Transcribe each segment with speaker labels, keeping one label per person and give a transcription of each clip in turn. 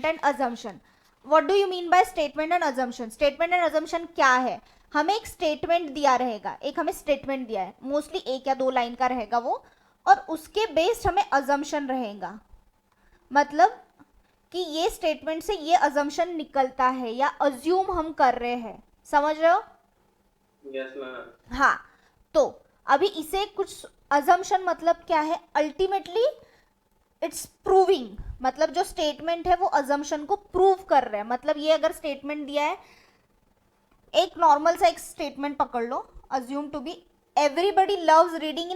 Speaker 1: And assumption. What do you mean by statement and assumption? Statement and assumption क्या है? हमें एक statement दिया रहेगा, एक हमें स्टेटमेंट दिया है, मोस्टली 1 या 2 लाइन का रहेगा वो, और उसके बेस्ड हमें अजम्पशन रहेगा। मतलब कि ये स्टेटमेंट से ये अजम्पशन निकलता है या अज्यूम हम कर रहे हैं, समझ रहे हो?
Speaker 2: Yes ma'am.
Speaker 1: हाँ, तो अभी इसे कुछ अजम्पशन मतलब क्या है? अल्टीमेटली इट्स प्रूविंग, मतलब जो स्टेटमेंट है वो अजम्पशन को प्रूव कर रहा है। मतलब ये अगर स्टेटमेंट दिया है, एक नॉर्मल सा एक स्टेटमेंट पकड़ लो, assume to be everybody loves reading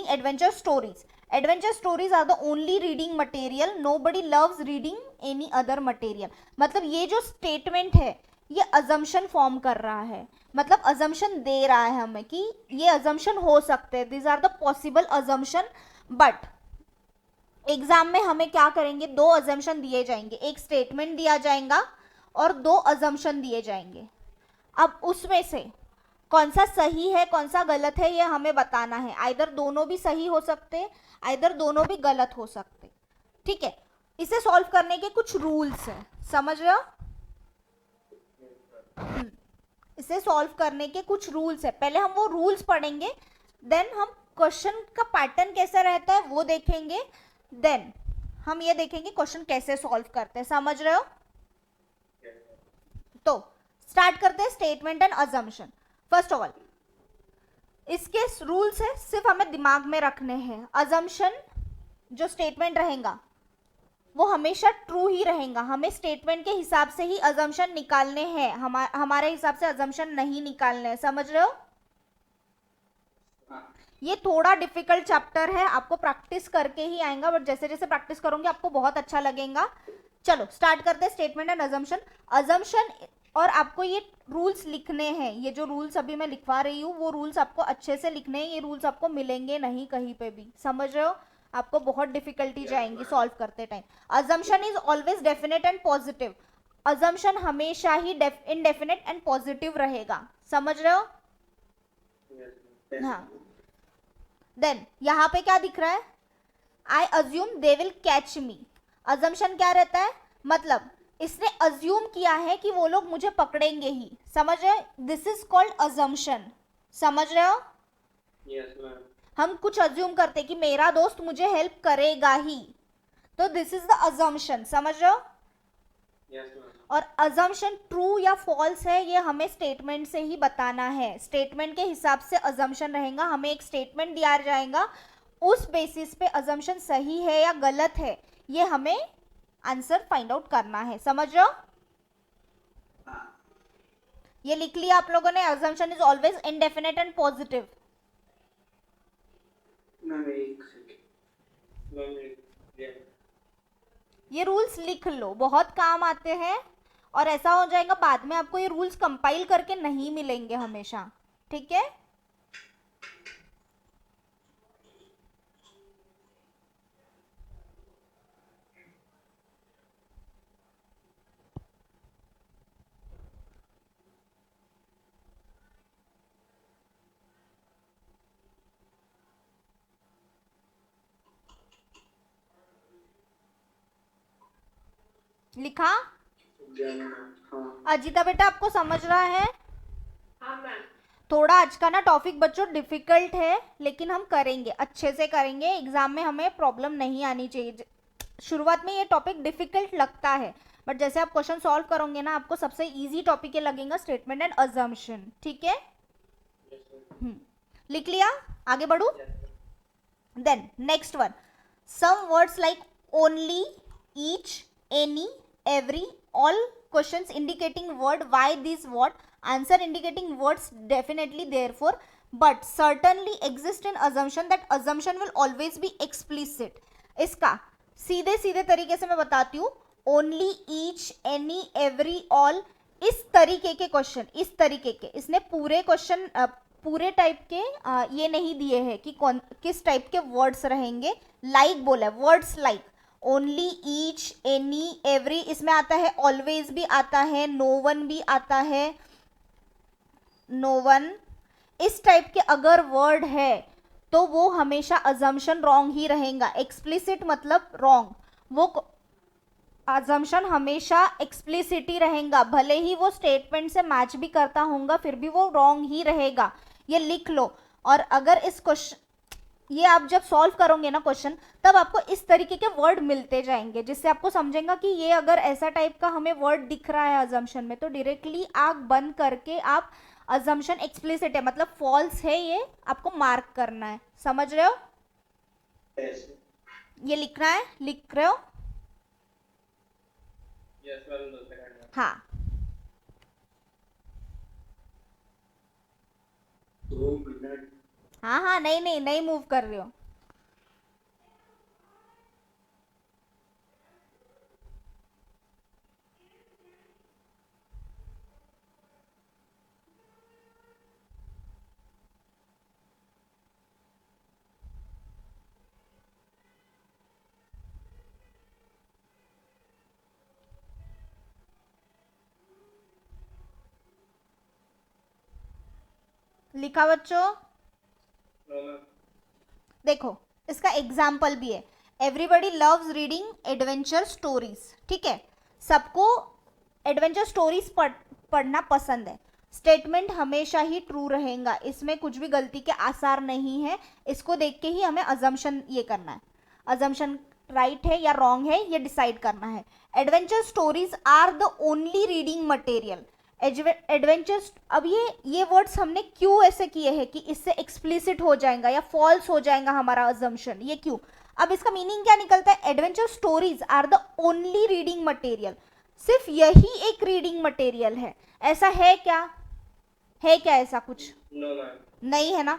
Speaker 1: adventure stories. Adventure stories are the only reading material. Nobody loves reading any other material. मतलब ये जो स्टेटमेंट है ये अजम्पशन फॉर्म कर रहा है, मतलब अजम्पशन दे रहा है हमें कि ये अजम्पशन हो सकते हैं, this are the possible assumption. But exam में हमें क्या करेंगे, 2 अजम्पशन दिए जाएंगे, एक स्टेटमेंट दिया जाएगा और 2 अजम्पशन दिए जाएंगे। अब उसमें से कौन सा सही है कौन सा गलत है ये हमें बताना है। आइदर दोनों भी सही हो सकते, आइदर दोनों भी गलत हो सकते। ठीक है, इसे सॉल्व करने के कुछ रूल्स हैं, समझ रहे हो? इसे सॉल्व करने के कुछ रूल्स है, पहले हम वो रूल्स पढ़ेंगे, देन हम क्वेश्चन का पैटर्न कैसा रहता है वो देखेंगे, देन हम ये देखेंगे क्वेश्चन कैसे सॉल्व करते हैं, समझ रहे हो? तो स्टार्ट करते हैं statement and assumption. First of all इसके रूल्स है, सिर्फ हमें दिमाग में रखने हैं। अजम्पशन जो स्टेटमेंट रहेगा वो हमेशा ट्रू ही रहेगा, हमें स्टेटमेंट के हिसाब से ही अजम्पशन निकालने हैं, हमारे हिसाब से अजम्पशन नहीं निकालने हैं, समझ रहे हो? ये थोड़ा डिफिकल्ट चैप्टर है, आपको प्रैक्टिस करके ही आएगा, बट जैसे जैसे प्रैक्टिस करोगे आपको बहुत अच्छा लगेगा। चलो स्टार्ट करते हैं स्टेटमेंट एंड अजम्पशन। अजम्पशन और आपको ये रूल्स लिखने हैं, ये जो रूल्स अभी मैं लिखवा रही हूँ वो रूल्स आपको अच्छे से लिखने हैं, ये रूल्स आपको मिलेंगे नहीं कहीं पे भी, समझ रहे हो? आपको बहुत डिफिकल्टी जाएंगी सॉल्व करते time. Assumption is always definite and positive. Assumption हमेशा ही इनडेफिनेट एंड पॉजिटिव रहेगा, समझ रहे हो? हाँ, देन यहाँ पे क्या दिख रहा है? I assume they will catch me. Assumption क्या रहता है? मतलब इसने अज्यूम किया है कि वो लोग मुझे पकड़ेंगे ही, समझ रहे हो? दिस इज कॉल्ड अजम्पशन, समझ रहे हो?
Speaker 2: Yes ma'am.
Speaker 1: हम कुछ अज्यूम करते कि मेरा दोस्त मुझे हेल्प करेगा ही, तो दिस इज द अजम्पशन, समझ रहे हो?
Speaker 2: Yes ma'am.
Speaker 1: और अजम्पशन ट्रू या फॉल्स है ये हमें स्टेटमेंट से ही बताना है, स्टेटमेंट के हिसाब से अजम्पशन रहेगा, हमें एक स्टेटमेंट दिया जाएगा, उस बेसिस पे अजम्पशन सही है या गलत है ये हमें आंसर फाइंड आउट करना है, समझ रहे हो? ये लिख लिया आप लोगों ने? Assumption is always indefinite and positive. ये रूल्स लिख लो, बहुत काम आते हैं, और ऐसा हो जाएगा बाद में आपको ये रूल्स कंपाइल करके नहीं मिलेंगे हमेशा, ठीक है? लिखा?
Speaker 2: हाँ।
Speaker 1: अजिता बेटा आपको समझ रहा है?
Speaker 3: हाँ मैम।
Speaker 1: थोड़ा आज का ना टॉपिक बच्चों डिफिकल्ट है, लेकिन हम करेंगे, अच्छे से करेंगे, एग्जाम में हमें प्रॉब्लम नहीं आनी चाहिए। शुरुआत में ये टॉपिक डिफिकल्ट लगता है, बट जैसे आप क्वेश्चन सॉल्व करोगे ना आपको सबसे इजी टॉपिक ये लगेगा, स्टेटमेंट एंड अजम्पशन, ठीक है? लिख लिया? आगे बढ़ू? Then next one, some words like only, each, any, every, all questions indicating word, why, this, what, answer indicating words, definitely, therefore, but certainly exist in assumption, that assumption will always be explicit। इसका सीधे सीधे तरीके से मैं बताती हूँ, only, each, any, every, all, इस तरीके के क्वेश्चन, इस तरीके के, इसने पूरे क्वेश्चन पूरे टाइप के ये नहीं दिए हैं कि कौन किस टाइप के वर्ड्स रहेंगे, लाइक बोला है, words like only, each, any, every, इसमें आता है ऑलवेज भी आता है, नो वन भी आता है, नो वन, इस टाइप के अगर वर्ड है तो वो हमेशा अजम्पशन रॉन्ग ही रहेगा। एक्सप्लिसिट मतलब रॉन्ग, वो अजम्पशन हमेशा एक्सप्लिसिटी रहेगा, भले ही वो स्टेटमेंट से मैच भी करता होगा फिर भी वो रॉन्ग ही रहेगा, ये लिख लो। और अगर इस क्वेश्चन, ये आप जब सॉल्व करोगे ना क्वेश्चन, तब आपको इस तरीके के वर्ड मिलते जाएंगे जिससे आपको समझेगा कि ये अगर ऐसा टाइप का हमें वर्ड दिख रहा है अजम्पशन में, तो डायरेक्टली आंख बंद करके आप अजम्पशन एक्सप्लिसिट है मतलब फॉल्स है ये आपको मार्क करना है। समझ रहे हो?
Speaker 2: Yes.
Speaker 1: ये लिखना है, लिख रहे हो?
Speaker 2: Yes, ma'am. The second one.
Speaker 1: हाँ
Speaker 2: 2 मिनट।
Speaker 1: हाँ हाँ, नहीं नहीं नहीं मूव कर रहे हो। लिखा बच्चों?
Speaker 2: No, ma'am.
Speaker 1: देखो इसका एग्जाम्पल भी है, everybody loves reading adventure stories, ठीक है, सबको एडवेंचर स्टोरीज पढ़ना पसंद है। स्टेटमेंट हमेशा ही ट्रू रहेगा, इसमें कुछ भी गलती के आसार नहीं है, इसको देख के ही हमें अजम्पशन ये करना है, अजम्पशन राइट है या रॉन्ग है ये डिसाइड करना है। Adventure stories are the only reading material. Adventures, अब ये वर्ड्स हमने क्यों ऐसे किए हैं कि इससे एक्सप्लिसिट हो जाएगा या फॉल्स हो जाएगा हमारा अजम्पशन, ये क्यों? अब इसका मीनिंग क्या निकलता है? Adventure stories are the only reading material, सिर्फ यही एक रीडिंग मटेरियल है। ऐसा है क्या? है क्या ऐसा कुछ?
Speaker 2: No, ma'am.
Speaker 1: नहीं है ना,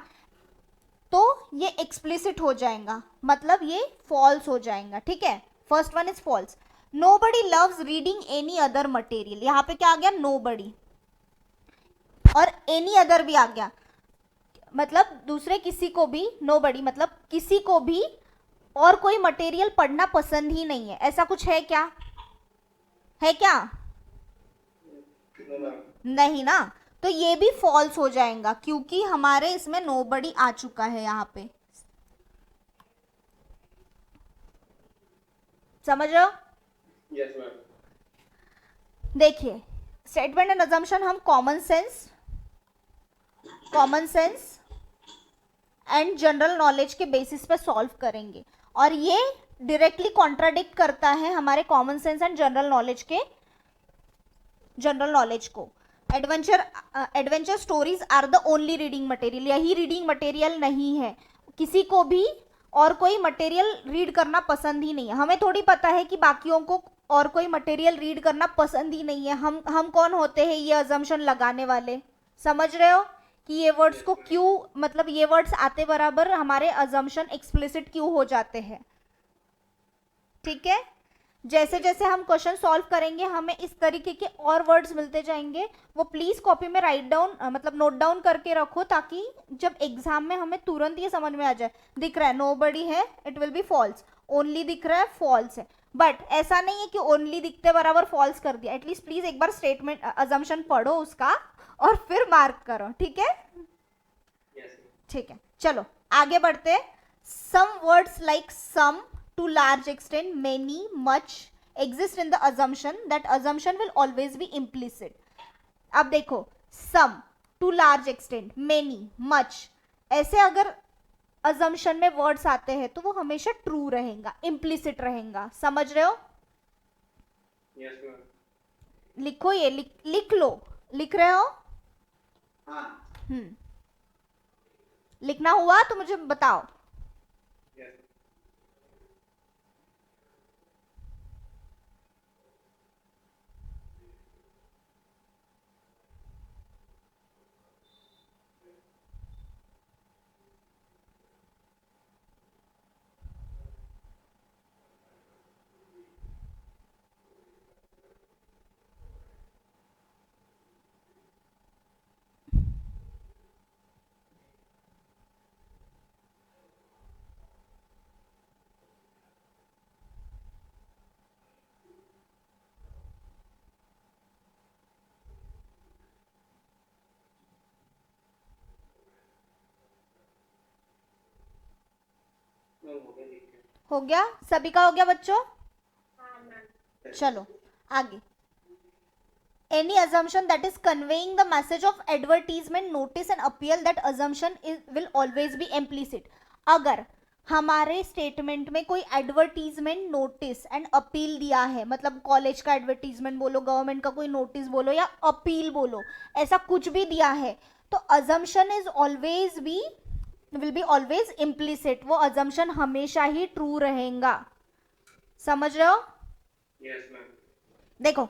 Speaker 1: तो ये एक्सप्लिसिट हो जाएगा मतलब ये फॉल्स हो जाएगा, ठीक है। First one is false. Nobody loves reading any other material, यहाँ पे क्या आ गया? नोबडी, और एनी अदर भी आ गया मतलब दूसरे किसी को भी, नोबडी मतलब किसी को भी और कोई मटेरियल पढ़ना पसंद ही नहीं है, ऐसा कुछ है क्या? है क्या?
Speaker 2: No, ma'am.
Speaker 1: नहीं ना, तो ये भी फॉल्स हो जाएगा क्योंकि हमारे इसमें नोबडी आ चुका है यहाँ पे। समझ रहे हो?
Speaker 2: Yes, ma'am.
Speaker 1: देखिए स्टेटमेंट एंड अजम्पशन हम common sense and general knowledge के बेसिस पे सॉल्व करेंगे, और ये डायरेक्टली कॉन्ट्राडिक्ट करता है हमारे common sense and general knowledge को। Adventure stories are the only reading material, यही रीडिंग मटेरियल नहीं है, किसी को भी और कोई मटेरियल रीड करना पसंद ही नहीं है। हमें थोड़ी पता है कि बाकियों को और कोई मटेरियल रीड करना पसंद ही नहीं है, हम कौन होते हैं ये अजम्पशन लगाने वाले? समझ रहे हो कि ये वर्ड्स को क्यों, मतलब ये वर्ड्स आते बराबर हमारे अजम्पशन एक्सप्लिसिट क्यों हो जाते हैं, ठीक है। जैसे जैसे हम क्वेश्चन सॉल्व करेंगे हमें इस तरीके के और वर्ड्स मिलते जाएंगे, वो प्लीज कॉपी में राइट डाउन मतलब नोट डाउन करके रखो ताकि जब एग्जाम में हमें तुरंत ये समझ में आ जाए। दिख रहा है नोबडी है, it will be false, only दिख रहा है फॉल्स है, बट ऐसा नहीं है कि ओनली दिखते बराबर फॉल्स कर दिया। एटलीस्ट प्लीज एक बार स्टेटमेंट अजम्पशन पढ़ो उसका और फिर मार्क करो, ठीक है।
Speaker 2: Yes, ma'am.
Speaker 1: ठीक है, चलो आगे बढ़ते हैं। Some words like some, to large extent, many, much exist in the assumption that assumption will always be implicit. अब देखो some, to large extent, many, much, ऐसे अगर assumption में words आते हैं तो वो हमेशा true रहेगा, implicit रहेगा। समझ रहे हो?
Speaker 2: Yes, ma'am.
Speaker 1: लिखो ये, लिख लो, लिख रहे हो?
Speaker 2: हाँ।
Speaker 1: लिखना हुआ तो मुझे बताओ।
Speaker 2: Yes. Ma'am, हो गया, लिख के।
Speaker 1: हो गया? सभी का हो गया बच्चों? चलो आगे. Any assumption that is conveying the message of advertisement, notice and appeal, that assumption will always be implicit. अगर हमारे स्टेटमेंट में कोई एडवर्टीजमेंट, नोटिस एंड अपील दिया है, मतलब कॉलेज का एडवर्टीजमेंट बोलो, गवर्नमेंट का कोई नोटिस बोलो या अपील बोलो, ऐसा कुछ भी दिया है, तो assumption is always be will be always implicit. वो अजम्पशन हमेशा ही ट्रू रहेगा. समझ रहे हो?
Speaker 2: Yes ma'am.
Speaker 1: देखो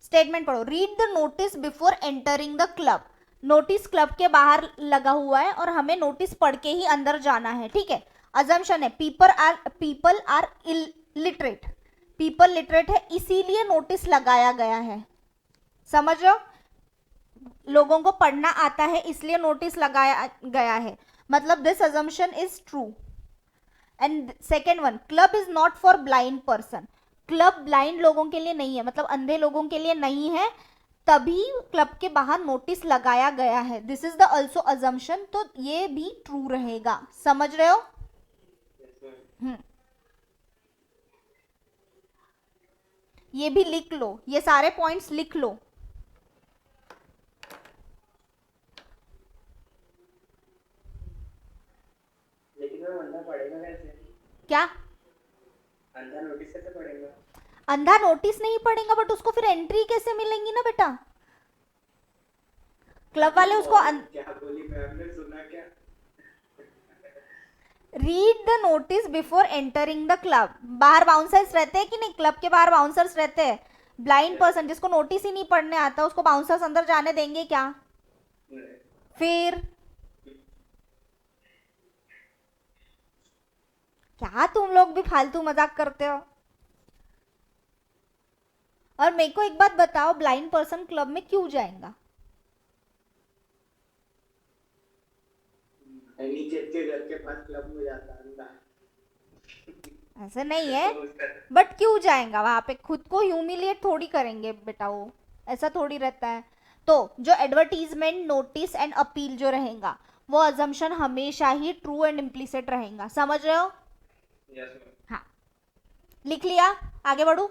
Speaker 1: स्टेटमेंट पढ़ो. Read the notice before entering the club. Notice club के बाहर लगा हुआ है और हमें नोटिस पढ़ के ही अंदर जाना है. ठीक है. अजम्पशन है people are illiterate. People literate है इसीलिए नोटिस लगाया गया है. समझ रहे हो? लोगों को पढ़ना आता है इसलिए नोटिस लगाया गया है. मतलब this assumption is true. And second one, club is not for blind person. Club blind लोगों के लिए नहीं है, मतलब अंधे लोगों के लिए नहीं है, तभी क्लब के बाहर नोटिस लगाया गया है. This is the also assumption. तो ये भी ट्रू रहेगा. समझ रहे हो?
Speaker 2: Yes ma'am.
Speaker 1: ये भी लिख लो, ये सारे पॉइंट्स लिख लो.
Speaker 2: लेकिन मैम अंधा पढ़ेगा कैसे?
Speaker 1: क्या?
Speaker 2: अंधा नोटिस कैसे पढ़ेगा?
Speaker 1: अंधा नोटिस नहीं पढ़ेगा, बट उसको फिर एंट्री कैसे मिलेंगी ना बेटा? क्लब वाले उसको
Speaker 2: क्या बोली मैम ने सुना क्या?
Speaker 1: Read the notice before entering the club. बाहर बाउंसर्स रहते हैं कि नहीं? क्लब के बाहर बाउंसर्स रहते हैं. ब्लाइंड पर्सन जिसको नोटिस ही नहीं पढ़ने आता उसको बाउंसर्स अंदर जाने देंगे क्या? फिर क्या तुम लोग भी फालतू मजाक करते हो? और मेरे को एक बात बताओ, ब्लाइंड पर्सन क्लब में क्यों जाएगा?
Speaker 2: नीचे के घर के पास क्लब में जाता अंधा.
Speaker 1: ऐसे नहीं है, बट क्यों जाएगा वहां पे? खुद को ह्यूमिलिएट थोड़ी करेंगे बेटा, वो ऐसा थोड़ी रहता है. तो जो एडवर्टीजमेंट, नोटिस एंड अपील जो रहेगा वो अजम्पशन हमेशा ही ट्रू एंड इम्प्लिसिट रहेगा. समझ रहे हो?
Speaker 2: Yes ma'am.
Speaker 1: हाँ, लिख लिया? आगे बढ़ू?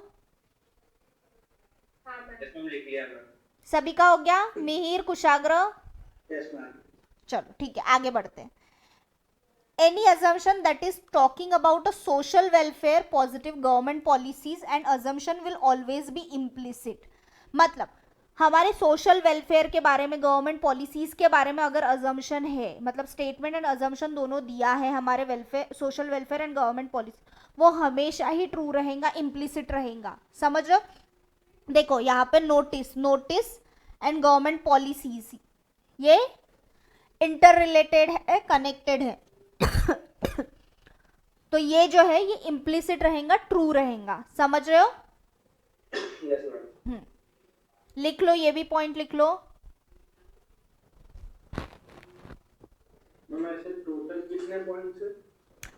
Speaker 2: यस मैम लिख लिया मैम.
Speaker 1: सभी का हो गया? मिहिर, कुशाग्र?
Speaker 2: Yes ma'am.
Speaker 1: चलो ठीक है, आगे बढ़ते हैं. Any assumption that is talking about a social welfare, positive government policies and assumption will always be implicit. मतलब हमारे सोशल वेलफेयर के बारे में, गवर्नमेंट पॉलिसीज के बारे में अगर अजम्पशन है, मतलब स्टेटमेंट एंड अजम्पशन दोनों दिया है हमारे welfare, social welfare and government policy, वो हमेशा ही ट्रू रहेगा, इम्प्लिसिट रहेगा. समझ रहे हो? देखो यहाँ पे नोटिस एंड गवर्नमेंट पॉलिसीज ये इंटर रिलेटेड है, कनेक्टेड है. तो ये जो है ये इम्प्लिसिट रहेगा, ट्रू रहेगा. समझ रहे हो?
Speaker 2: Yes ma'am.
Speaker 1: लिख लो, ये भी पॉइंट लिख लो.
Speaker 2: मैम ऐसे टोटल कितने पॉइंट्स है?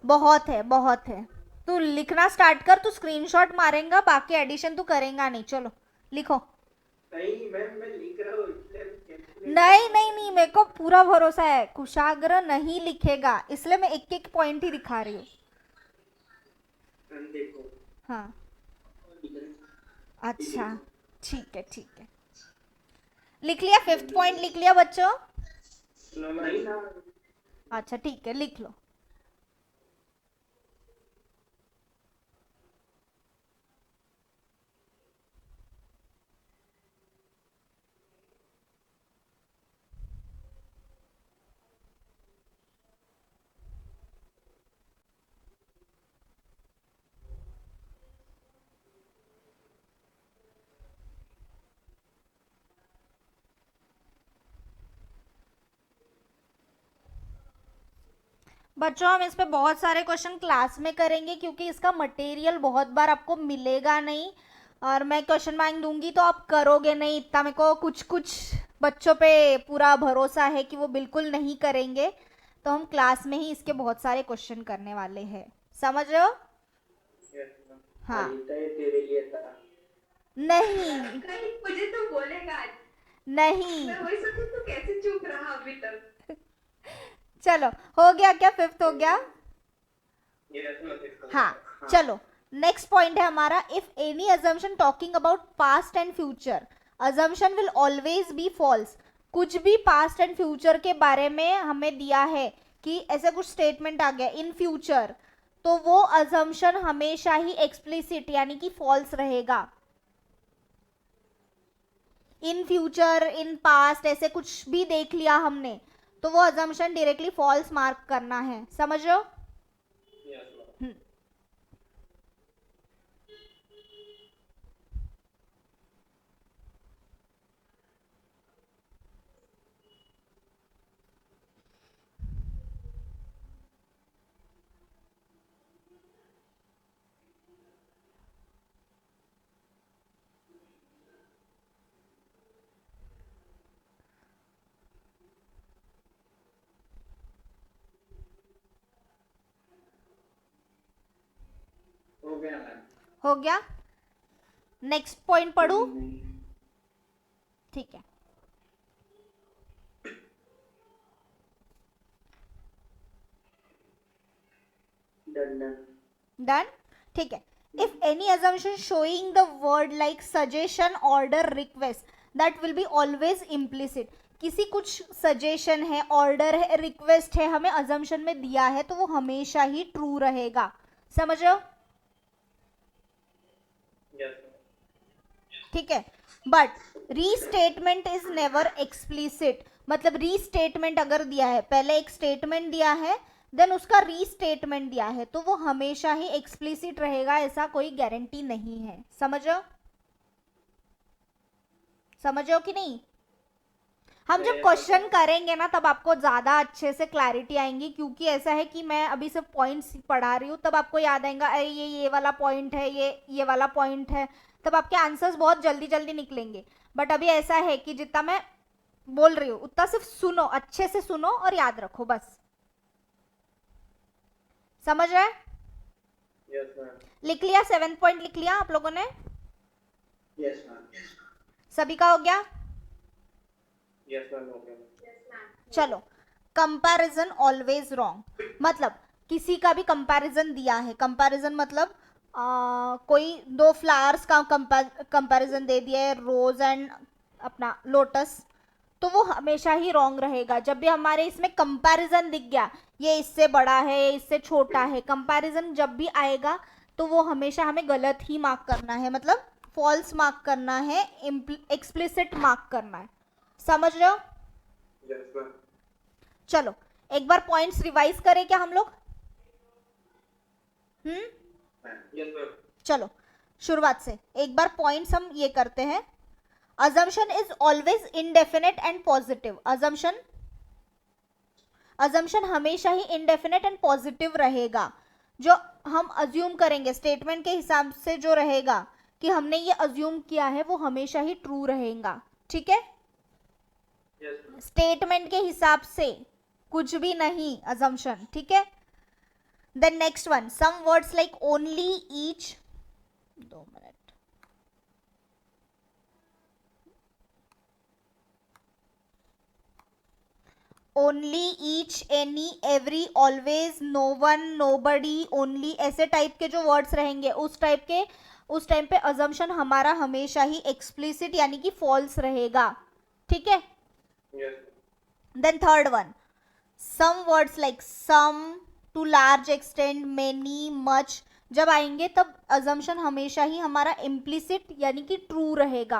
Speaker 1: बहुत है, बहुत है. तू लिखना स्टार्ट कर, तू स्क्रीनशॉट मारेगा, बाकी एडिशन तू करेगा नहीं. चलो लिखो.
Speaker 2: नहीं मैम मैं लिख रहा हूँ.
Speaker 1: नहीं, मेरे को पूरा भरोसा है कुशाग्र नहीं लिखेगा, इसलिए मैं एक एक पॉइंट ही दिखा रही हूँ.
Speaker 2: देखो.
Speaker 1: हाँ अच्छा ठीक है. लिख लिया? 5th पॉइंट लिख लिया बच्चों?
Speaker 2: नहीं ना.
Speaker 1: अच्छा ठीक है, लिख लो. बच्चों हम इस पे बहुत सारे क्वेश्चन क्लास में करेंगे क्योंकि इसका मटेरियल बहुत बार आपको मिलेगा नहीं, और मैं क्वेश्चन बैंक दूंगी तो आप करोगे नहीं. इतना मेरे को कुछ बच्चों पे पूरा भरोसा है कि वो बिल्कुल नहीं करेंगे, तो हम क्लास में ही इसके बहुत सारे क्वेश्चन करने वाले हैं. समझ रहे हो? हाँ.
Speaker 2: तेरे लिए था.
Speaker 1: नहीं
Speaker 3: मुझे तो बोलेगा आज.
Speaker 1: नहीं.
Speaker 3: मैं वही सोचूं तू कैसे चुप रहा अभी तक.
Speaker 1: चलो हो गया क्या? 5th हो गया?
Speaker 2: Yes ma'am.
Speaker 1: हाँ चलो नेक्स्ट पॉइंट है हमारा, if any assumption talking about past and future, assumption will always be false. कुछ भी पास्ट एंड फ्यूचर के बारे में हमें दिया है कि ऐसा कुछ स्टेटमेंट आ गया इन फ्यूचर, तो वो अजम्पशन हमेशा ही एक्सप्लिसिट यानी कि फॉल्स रहेगा। इन फ्यूचर, इन पास्ट, ऐसे कुछ भी देख लिया हमने तो वो अजम्पशन डायरेक्टली फॉल्स मार्क करना है, समझ रहे हो?
Speaker 2: हो गया मैम।
Speaker 1: हो गया। नेक्स्ट पॉइंट पढ़ू? ठीक है, डन। ठीक है, if any assumption showing the word like suggestion, order, request, that will be always implicit। किसी कुछ सजेशन है, ऑर्डर है, रिक्वेस्ट है, हमें assumption में दिया है तो वो हमेशा ही ट्रू रहेगा, समझ रहे हो? ठीक है, but restatement is never explicit. मतलब रीस्टेटमेंट अगर दिया है, पहले एक स्टेटमेंट दिया है देन उसका रीस्टेटमेंट दिया है, तो वो हमेशा ही एक्सप्लिसिट रहेगा, ऐसा कोई गारंटी नहीं है। समझो? समझो कि नहीं? हम जब क्वेश्चन करेंगे ना तब आपको ज्यादा अच्छे से क्लैरिटी आएंगी, क्योंकि ऐसा है कि मैं अभी सिर्फ पॉइंट्स पढ़ा रही हूँ, तब आपको याद आएगा अरे ये वाला पॉइंट है, ये वाला पॉइंट है, तब आपके आंसर्स बहुत जल्दी जल्दी निकलेंगे। बट अभी ऐसा है कि जितना मैं बोल रही हूँ उतना सिर्फ सुनो, अच्छे से सुनो और याद रखो बस। समझ रहे?
Speaker 2: Yes ma'am.
Speaker 1: लिख लिया? 7 पॉइंट लिख लिया आप लोगों ने?
Speaker 2: Yes ma'am.
Speaker 1: सभी का हो गया?
Speaker 2: यस मैम, हो गया।
Speaker 1: चलो, कंपैरिजन ऑलवेज रॉन्ग। मतलब किसी का भी कंपैरिजन दिया है, कंपैरिजन मतलब कोई दो फ्लावर्स का कंपैरिजन दे दिया है, रोज एंड अपना लोटस, तो वो हमेशा ही रॉन्ग रहेगा। जब भी हमारे इसमें कंपैरिजन दिख गया, ये इससे बड़ा है, ये इससे छोटा है, कंपैरिजन जब भी आएगा तो वो हमेशा हमें गलत ही मार्क करना है, मतलब फॉल्स मार्क करना है, एक्सप्लिसिट मार्क करना है। समझ रहे हो?
Speaker 2: Yes ma'am.
Speaker 1: चलो एक बार पॉइंट्स रिवाइज करें क्या हम लोग?
Speaker 2: Yes ma'am.
Speaker 1: चलो शुरुआत से एक बार पॉइंट्स हम ये करते हैं। assumption is always indefinite and positive। assumption हमेशा ही indefinite and positive रहेगा। जो हम अज्यूम करेंगे स्टेटमेंट के हिसाब से जो रहेगा कि हमने ये अज्यूम किया है वो हमेशा ही ट्रू रहेगा, ठीक है? स्टेटमेंट के हिसाब से कुछ भी नहीं assumption, ठीक है? Then next one, some words like only, each, 2 minutes, only, each, any, every, always, no one, nobody, only, ऐसे टाइप के जो वर्ड्स रहेंगे उस टाइम पे assumption हमारा हमेशा ही explicit यानी कि false रहेगा, ठीक है? Then third one, some words like some, to large extent, many, much, जब आएंगे तब assumption हमेशा ही हमारा implicit यानी कि true रहेगा।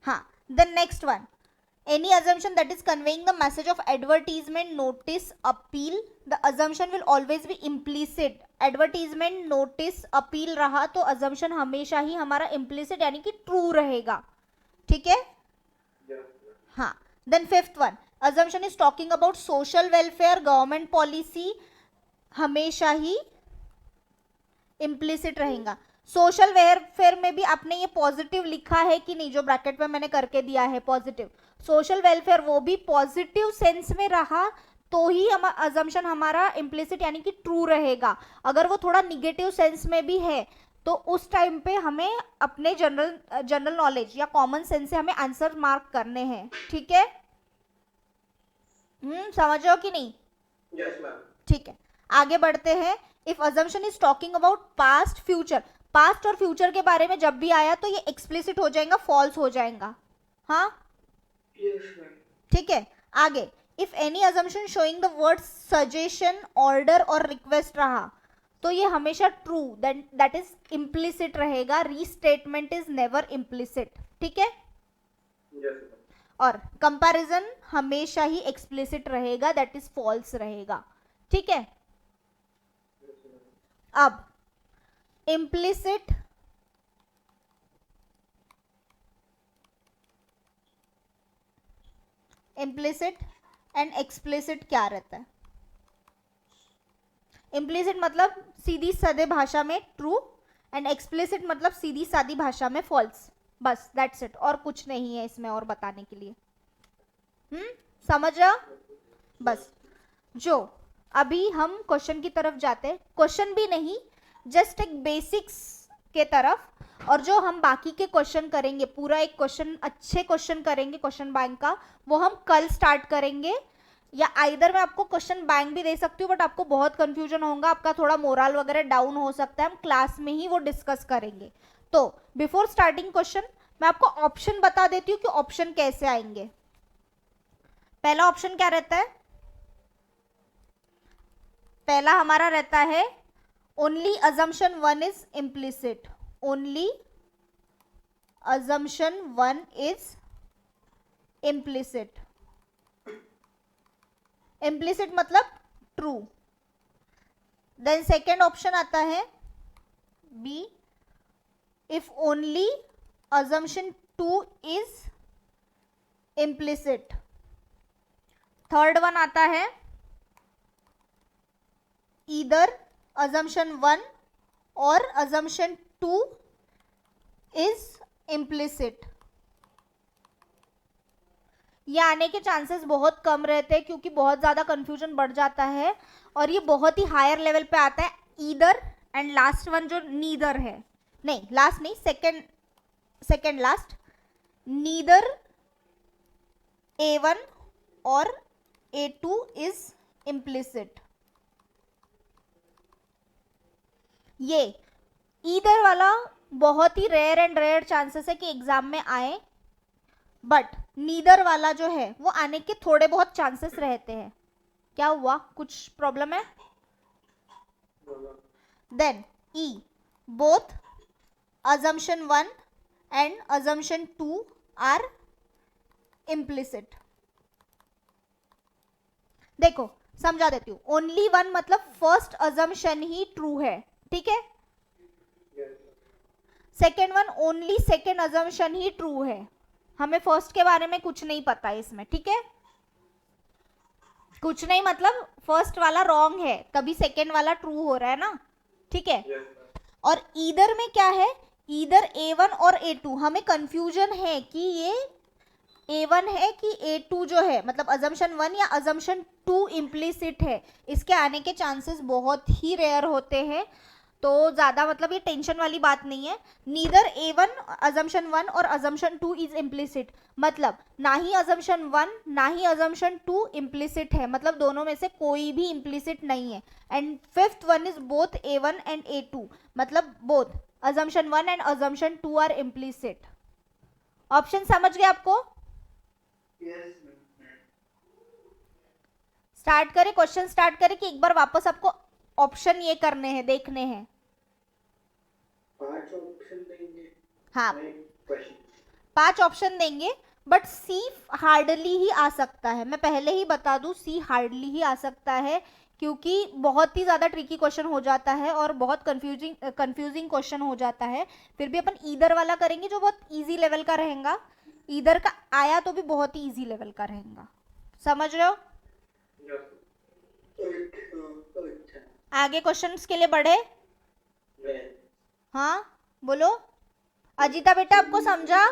Speaker 1: हाँ, the next one, any assumption that is conveying the message of advertisement, notice, appeal, the assumption will always be implicit। advertisement, notice, appeal रहा तो assumption हमेशा ही हमारा implicit यानी कि true रहेगा, ठीक है? हाँ, then fifth one, assumption is talking about social welfare, government policy, हमेशा ही implicit रहेगा। सोशल वेलफेयर में भी आपने ये पॉजिटिव लिखा है कि नहीं, जो ब्रैकेट में मैंने करके दिया है पॉजिटिव, सोशल वेलफेयर वो भी पॉजिटिव सेंस में रहा तो ही हम अजम्पशन हमारा इम्प्लिसिट यानी कि ट्रू रहेगा। अगर वो थोड़ा निगेटिव सेंस में भी है तो उस टाइम पे हमें अपने जनरल नॉलेज या कॉमन सेंस से हमें आंसर मार्क करने हैं, ठीक है? समझ रहे हो कि नहीं?
Speaker 2: Yes ma'am.
Speaker 1: ठीक है, आगे बढ़ते हैं। If assumption is talking about past future, past और फ्यूचर के बारे में जब भी आया तो ये एक्सप्लिसिट हो जाएगा, फॉल्स हो जाएगा. हाँ
Speaker 2: Yes, ma'am.
Speaker 1: ठीक है. आगे, if any assumption showing the word suggestion, order और रिक्वेस्ट रहा तो ये हमेशा ट्रू, दैट इज इम्प्लिसिट रहेगा. Restatement is never implicit. ठीक है.
Speaker 2: Yes, ma'am.
Speaker 1: और कंपैरिजन हमेशा ही एक्सप्लिसिट रहेगा, दैट इज फॉल्स रहेगा. ठीक है.
Speaker 2: Yes, ma'am.
Speaker 1: अब इम्प्लिसिट इम्प्लिसिट एंड एक्सप्लिसिट क्या रहता है? इम्प्लिसिट मतलब सीधी सादे भाषा में ट्रू एंड एक्सप्लिसिट मतलब सीधी सादी भाषा में फॉल्स. बस दैट्स इट, और कुछ नहीं है इसमें और बताने के लिए. समझ रहा? बस. जो अभी हम क्वेश्चन की तरफ जाते हैं, क्वेश्चन भी नहीं, जस्ट एक बेसिक्स के तरफ. और जो हम बाकी के क्वेश्चन करेंगे, पूरा एक क्वेश्चन, अच्छे क्वेश्चन करेंगे क्वेश्चन बैंक का, वो हम कल स्टार्ट करेंगे. या आइदर मैं आपको क्वेश्चन बैंक भी दे सकती हूँ, बट आपको बहुत कंफ्यूजन होगा, आपका थोड़ा मोरल वगैरह डाउन हो सकता है. हम क्लास में ही वो डिस्कस करेंगे. तो बिफोर स्टार्टिंग क्वेश्चन मैं आपको ऑप्शन बता देती हूँ कि ऑप्शन कैसे आएंगे. पहला ऑप्शन क्या रहता है? पहला हमारा रहता है only assumption 1 is implicit. Only assumption 1 is implicit. Implicit मतलब ट्रू. देन सेकेंड ऑप्शन आता है B, if only assumption 2 is implicit. Third one आता है either assumption 1 और assumption 2 is implicit. ये आने के चांसेस बहुत कम रहते हैं क्योंकि बहुत ज़्यादा कंफ्यूजन बढ़ जाता है और ये बहुत ही हायर लेवल पे आता है. ईदर एंड लास्ट वन जो नीदर है, नहीं लास्ट नहीं, सेकेंड लास्ट, नीदर A1 और A2 इज इम्प्लिसिट. ये ईदर वाला बहुत ही रेयर एंड रेयर चांसेस है कि एग्जाम में आए, बट नीदर वाला जो है वो आने के थोड़े बहुत चांसेस रहते हैं. क्या हुआ, कुछ प्रॉब्लम है? Then E, both assumption 1 and assumption 2 are implicit. देखो समझा देती हूँ. ओनली वन मतलब फर्स्ट assumption ही ट्रू है. ठीक है. Second one, only second assumption ही ट्रू है. हमें फर्स्ट के बारे में कुछ नहीं पता है इसमें. ठीक है. कुछ नहीं मतलब फर्स्ट वाला रॉन्ग है तभी सेकेंड वाला ट्रू हो रहा है ना. ठीक है. और ईदर में क्या है, ईदर A1 और A2, हमें कंफ्यूजन है कि ये A1 है कि A2 जो है, मतलब assumption 1 या assumption 2 इम्प्लिसिट है. इसके आने के चांसेस बहुत ही रेयर होते हैं, तो ज़्यादा मतलब ये टेंशन वाली बात नहीं है. नीदर A1 assumption 1 और assumption 2 इज इम्प्लिसिट, मतलब ना ही assumption 1 ना ही assumption 2 इम्प्लिसिट है, मतलब दोनों में से कोई भी इम्प्लिसिट नहीं है. And fifth one is both A1 and A2, मतलब both assumption 1 and assumption 2 are implicit. Option समझ गए आपको?
Speaker 2: Yes,
Speaker 1: स्टार्ट करें, क्वेश्चन स्टार्ट करें कि एक बार वापस आपको ऑप्शन ये करने हैं, देखने हैं?
Speaker 2: 5 ऑप्शन देंगे.
Speaker 1: हाँ,
Speaker 2: क्वेश्चन
Speaker 1: 5 ऑप्शन देंगे, बट सी हार्डली ही आ सकता है. मैं पहले ही बता दूं, सी हार्डली ही आ सकता है क्योंकि बहुत ही ज़्यादा ट्रिकी क्वेश्चन हो जाता है और बहुत कंफ्यूजिंग क्वेश्चन हो जाता है. फिर भी अपन ईदर वाला करेंगे जो बहुत इजी लेवल का रहेगा. ईदर का आया तो भी बहुत ही इजी लेवल का रहेगा. समझ रहे हो? आगे क्वेश्चंस के लिए बढ़े? हाँ बोलो. अजिता बेटा आपको समझा?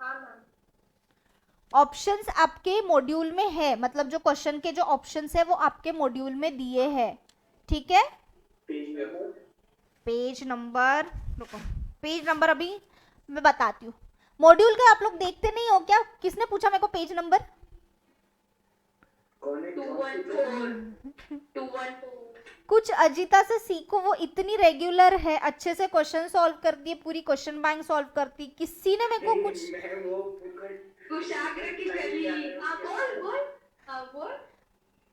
Speaker 3: हाँ मैम.
Speaker 1: ऑप्शंस आपके मॉड्यूल में है, मतलब जो क्वेश्चन के जो ऑप्शंस है वो आपके मॉड्यूल में दिए हैं. ठीक है. पेज नंबर, रुको, पेज नंबर अभी मैं बताती हूँ. मॉड्यूल का आप लोग देखते नहीं हो क्या? किसने पूछा मेरे को पेज नंबर?
Speaker 3: 214.
Speaker 1: कुछ अजीता से सीखो, वो इतनी रेगुलर है, अच्छे से क्वेश्चन सॉल्व करती है, पूरी क्वेश्चन बैंक सॉल्व करती। किसी ने मेरे को कुछ
Speaker 2: मैं वो फुकट
Speaker 3: कुशाग्र की कली। हाँ बोल बोल। हाँ बोल।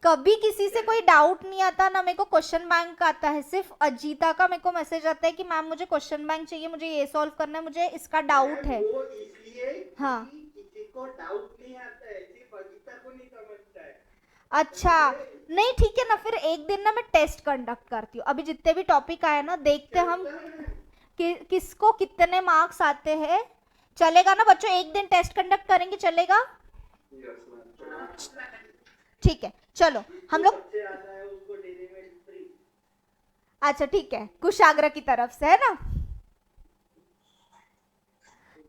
Speaker 1: कभी किसी से कोई डाउट नहीं आता ना, मेरे को क्वेश्चन बैंक आता है। सिर्फ अजीता का मेरे को मैसेज आता है कि मैम मुझे क्वेश्चन बैंक चाहिए, मुझे ये सॉल्व करना है, मुझे इसका डाउट है।
Speaker 2: वो इसलिए
Speaker 1: हाँ।
Speaker 2: किसी को डाउट नहीं आता है, सिर्फ अजीता को नहीं समझता है।
Speaker 1: अच्छा नहीं ठीक है ना, फिर एक दिन ना मैं टेस्ट कंडक्ट करती हूँ। अभी जितने भी टॉपिक आए ना, देखते हम किसको कितने मार्क्स आते हैं। चलेगा ना बच्चों, एक दिन टेस्ट कंडक्ट करेंगे, चलेगा? ठीक है चलो हम लोग।
Speaker 2: सबसे ज्यादा है उसको डेली में फ्री।
Speaker 1: अच्छा ठीक है, कुशाग्र की तरफ से है ना।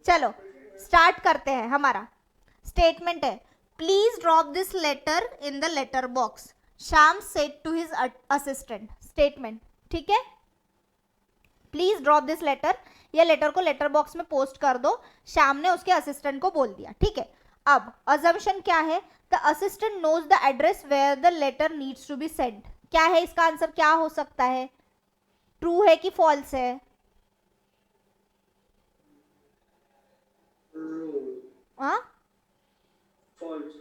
Speaker 1: चलो स्टार्ट करते हैं। हमारा स्टेटमेंट है, please drop this letter in the letter box, Shyam said to his assistant. Statement ठीक है, प्लीज ड्रॉप दिस लेटर, ये लेटर को लेटर बॉक्स में पोस्ट कर दो, श्याम ने उसके असिस्टेंट को बोल दिया। ठीक है, अब अजम्पशन क्या है, the assistant knows the address where the letter needs to be send. क्या है इसका आंसर, क्या हो सकता है? ट्रू है कि फॉल्स है? हाँ
Speaker 2: फॉल्स।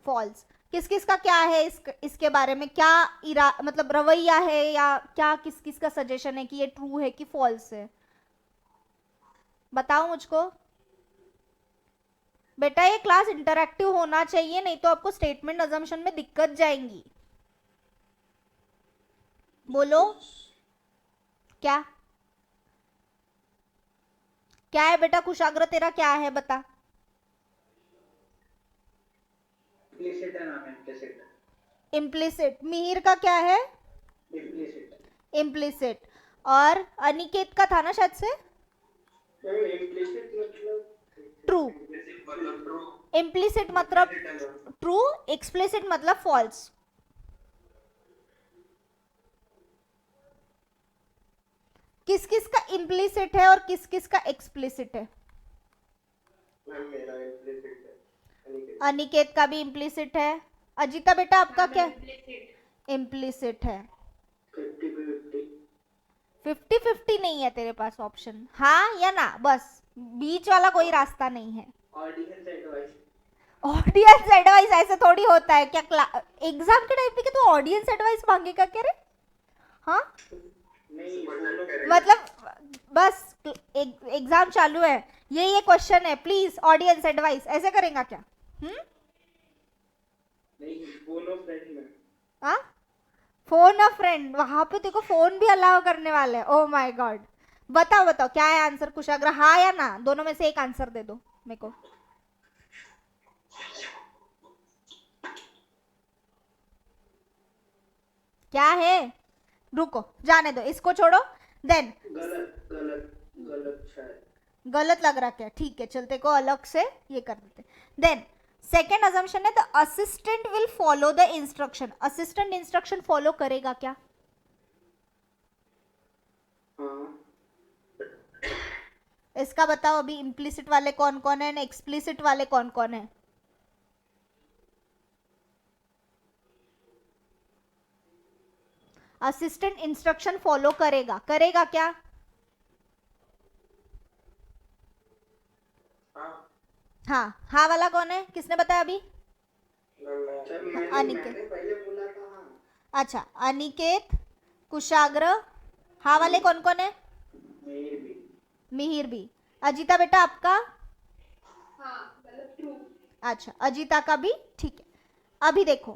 Speaker 1: फॉल्स। किस किस का क्या है इसके बारे में, क्या मतलब रवैया है, या क्या किस किस का सजेशन है कि ये ट्रू है कि फॉल्स है? बताओ मुझको बेटा, ये क्लास इंटरैक्टिव होना चाहिए, नहीं तो आपको स्टेटमेंट अजम्पशन में दिक्कत जाएंगी। बोलो क्या क्या है बेटा? कुशाग्र तेरा क्या है बता।
Speaker 2: इम्प्लिसिट है नाम, इम्प्लिसिट।
Speaker 1: इम्प्लिसिट। मिहिर का क्या है?
Speaker 2: इम्प्लिसिट।
Speaker 1: इम्प्लिसिट। और अनिकेत का था ना शायद से
Speaker 2: इम्प्लिसिट मतलब
Speaker 1: ट्रू। इम्प्लिसिट मतलब ट्रू, एक्सप्लिसिट मतलब फॉल्स। किस किस का इम्प्लिसिट है और किस किस का एक्सप्लिसिट है?
Speaker 2: मेरा इम्प्लिसिट है।
Speaker 1: अनिकेत का भी इम्प्लिसिट है। अजीता बेटा आपका क्या?
Speaker 3: Implicit।
Speaker 1: इम्प्लिसिट है।
Speaker 2: 50-50।
Speaker 1: 50-50 नहीं है तेरे पास ऑप्शन, हाँ या ना, बस बीच वाला कोई रास्ता नहीं है।
Speaker 2: Audience advice.
Speaker 1: ऑडियंस एडवाइस ऐसे थोड़ी होता है क्या? एग्जाम के टाइम पे कि तू ऑडियंस एडवाइस मांगेगा क्या रे? हाँ
Speaker 2: नहीं
Speaker 1: मतलब बस एग्जाम चालू है, ये क्वेश्चन है, प्लीज ऑडियंस एडवाइस, ऐसे करेगा क्या?
Speaker 2: नहीं, फोन ऑफ फ्रेंड में।
Speaker 1: हाँ फोन अ फ्रेंड, वहां पे देखो फोन भी अलाउ करने वाले हैं। Oh my God. बताओ बताओ क्या है आंसर कुशाग्र, हाँ या ना? दोनों में से एक आंसर दे दो मेरे को। क्या है? रुको जाने दो, इसको छोड़ो। देन
Speaker 2: गलत गलत गलत शायद।
Speaker 1: गलत लग रहा क्या? ठीक है चलते को अलग से ये कर देते। देन सेकेंड अजम्पशन है, the assistant will follow the instruction. Assistant instruction follow करेगा क्या?
Speaker 2: हाँ।
Speaker 1: इसका बताओ अभी। इम्प्लिसिट वाले कौन कौन है, एक्सप्लिसिट वाले कौन कौन है? असिस्टेंट इंस्ट्रक्शन फॉलो करेगा, करेगा क्या? हाँ वाला कौन है, किसने बताया अभी? अनिकेत।
Speaker 2: मैंने पहले बोला था हाँ।
Speaker 1: अच्छा अनिकेत, कुशाग्र, हाँ वाले कौन कौन है?
Speaker 2: मिहिर भी।
Speaker 1: मिहिर भी। अजीता बेटा आपका?
Speaker 3: हाँ मतलब ट्रू।
Speaker 1: अच्छा अजीता का भी ठीक है। अभी देखो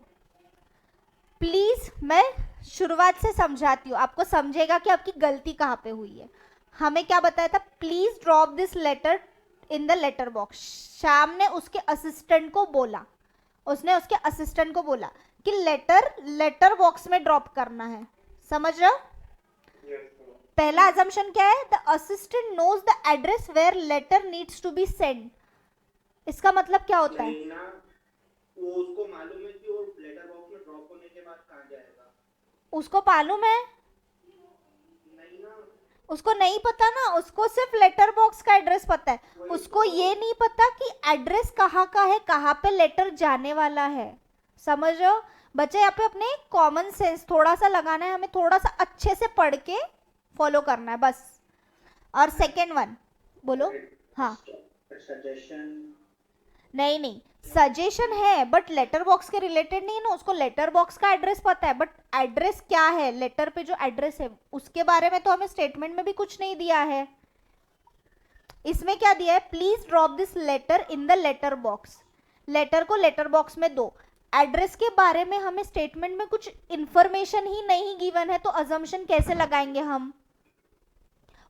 Speaker 1: प्लीज, मैं शुरुआत से समझाती हूँ, आपको समझेगा कि आपकी गलती कहाँ पे हुई है। हमें क्या बताया था? Please drop this letter in the letter box. Shyam ने उसके असिस्टेंट को बोला, उसने उसके असिस्टेंट को बोला कि लेटर बॉक्स में ड्रॉप करना है। समझ रहे हो? पहला अजम्पशन क्या है? The assistant knows the address where letter needs to be send. इसका मतलब क्या होता है?
Speaker 2: नहीं ना, वो उसको मालूम है कि वो लेटर बॉक्स में ड्रॉप होने के बाद कहाँ जाएगा।
Speaker 1: उसको मालूम है?
Speaker 2: नहीं ना,
Speaker 1: उसको नहीं पता ना, उसको सिर्फ लेटर बॉक्स का एड्रेस पता है। उसको ये नहीं पता कि एड्रेस कहाँ का है, कहाँ पे लेटर जाने वाला है। समझ रहे हो? बच्चे यहाँ पे अपने कॉमन सेंस थोड़ा सा लगाना है, हमें थोड़ा सा अच्छे से पढ़ के फॉलो करना है बस। और सेकेंड वन बोलो। हाँ
Speaker 2: सजेशन
Speaker 1: नहीं नहीं, सजेशन है बट लेटर बॉक्स के रिलेटेड नहीं है ना, उसको लेटर बॉक्स का एड्रेस पता है, बट एड्रेस क्या है, लेटर पे जो एड्रेस है उसके बारे में तो हमें स्टेटमेंट में भी कुछ नहीं दिया है। इसमें क्या दिया है, please drop this letter in the letter box, letter को लेटर बॉक्स में दो। एड्रेस के बारे में हमें स्टेटमेंट में कुछ इंफॉर्मेशन ही नहीं गिवन है, तो अजम्पशन कैसे लगाएंगे हम?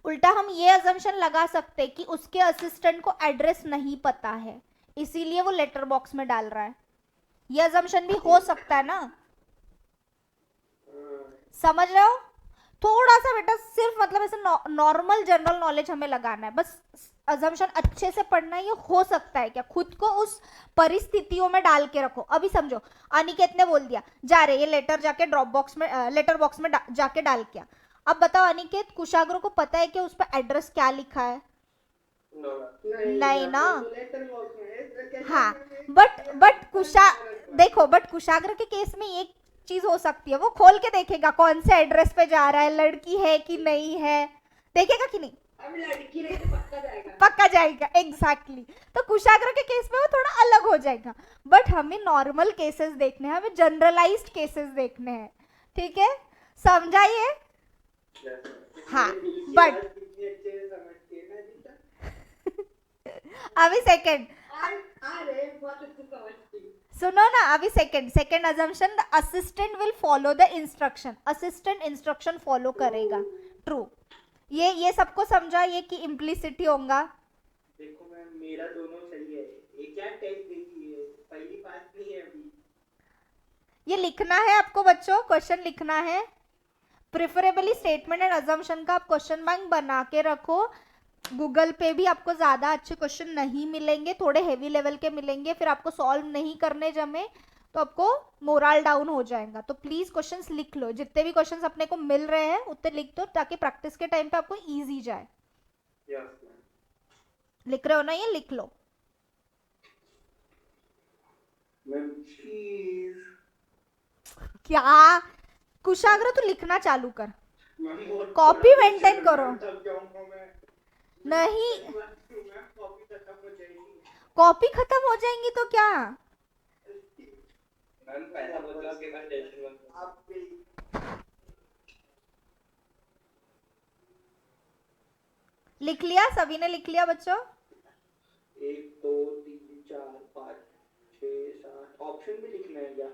Speaker 1: उल्टा हम ये अजम्पशन लगा सकते कि उसके असिस्टेंट को एड्रेस नहीं पता है, इसीलिए वो लेटर बॉक्स में डाल रहा है। ये अजम्पशन भी हो सकता है ना, समझ रहे हो? थोड़ा सा बेटा सिर्फ मतलब ऐसे नॉर्मल जनरल नॉलेज हमें लगाना है बस, अजम्पशन अच्छे से पढ़ना है। ये हो सकता है क्या, खुद को उस परिस्थितियों में डाल के रखो। अभी समझो, अनिकेत ने बोल दिया जा रहे ये लेटर जाके ड्रॉप बॉक्स में लेटर बॉक्स में जाके डाल किया। अब बताओ अनिकेत, कुशाग्र को पता है कि उस पर एड्रेस क्या लिखा है? नहीं ना। हाँ बट देखो, बट कुशाग्र के केस में एक चीज हो सकती है, वो खोल के देखेगा कौन से एड्रेस पे जा रहा है, लड़की है कि नहीं है, देखेगा कि नहीं?
Speaker 3: अब लड़की रही तो पक्का जाएगा।
Speaker 1: पक्का जाएगा, एग्जैक्टली। तो कुशाग्र के केस में वो थोड़ा अलग हो जाएगा, बट हमें नॉर्मल केसेस देखने हैं, हमें जनरलाइज्ड केसेस देखने हैं, ठीक है? समझाइए। हाँ बट अभी सेकंड
Speaker 3: अरे बहुत अच्छी समझती।
Speaker 1: सुनो ना, अभी second assumption, the assistant will follow the instruction, assistant instruction follow करेगा, ट्रू। ये सबको समझा, ये कि इम्प्लिसिटी होगा।
Speaker 2: देखो मैम मेरा दोनों सही है, ये क्या टेस्ट देती है, पहली बात नहीं है अभी।
Speaker 1: ये लिखना है आपको बच्चों, क्वेश्चन लिखना है, प्रेफरेबली स्टेटमेंट एंड अजम्पशन का आप क्वेश्चन बैंक बना के रखो। गूगल पे भी आपको ज़्यादा अच्छे क्वेश्चन नहीं मिलेंगे, थोड़े हेवी लेवल के मिलेंगे, फिर आपको सॉल्व नहीं करने जमे तो आपको मोरल डाउन हो जाएगा। तो प्लीज क्वेश्चंस लिख लो, जितने भी क्वेश्चंस अपने को मिल रहे हैं उतने लिख दो, ताकि प्रैक्टिस के टाइम पे आपको इजी जाए। लिख रहे हो ना, ये लिख लो। क्या कुशाग्र, तू लिखना चालू कर, कॉपी मेंटेन करो। नहीं, कॉपी खत्म हो जाएंगी तो क्या? लिख लिया, सभी ने लिख लिया बच्चों?
Speaker 2: 1 2 3 4 5 6 7 ऑप्शन भी लिखना है क्या?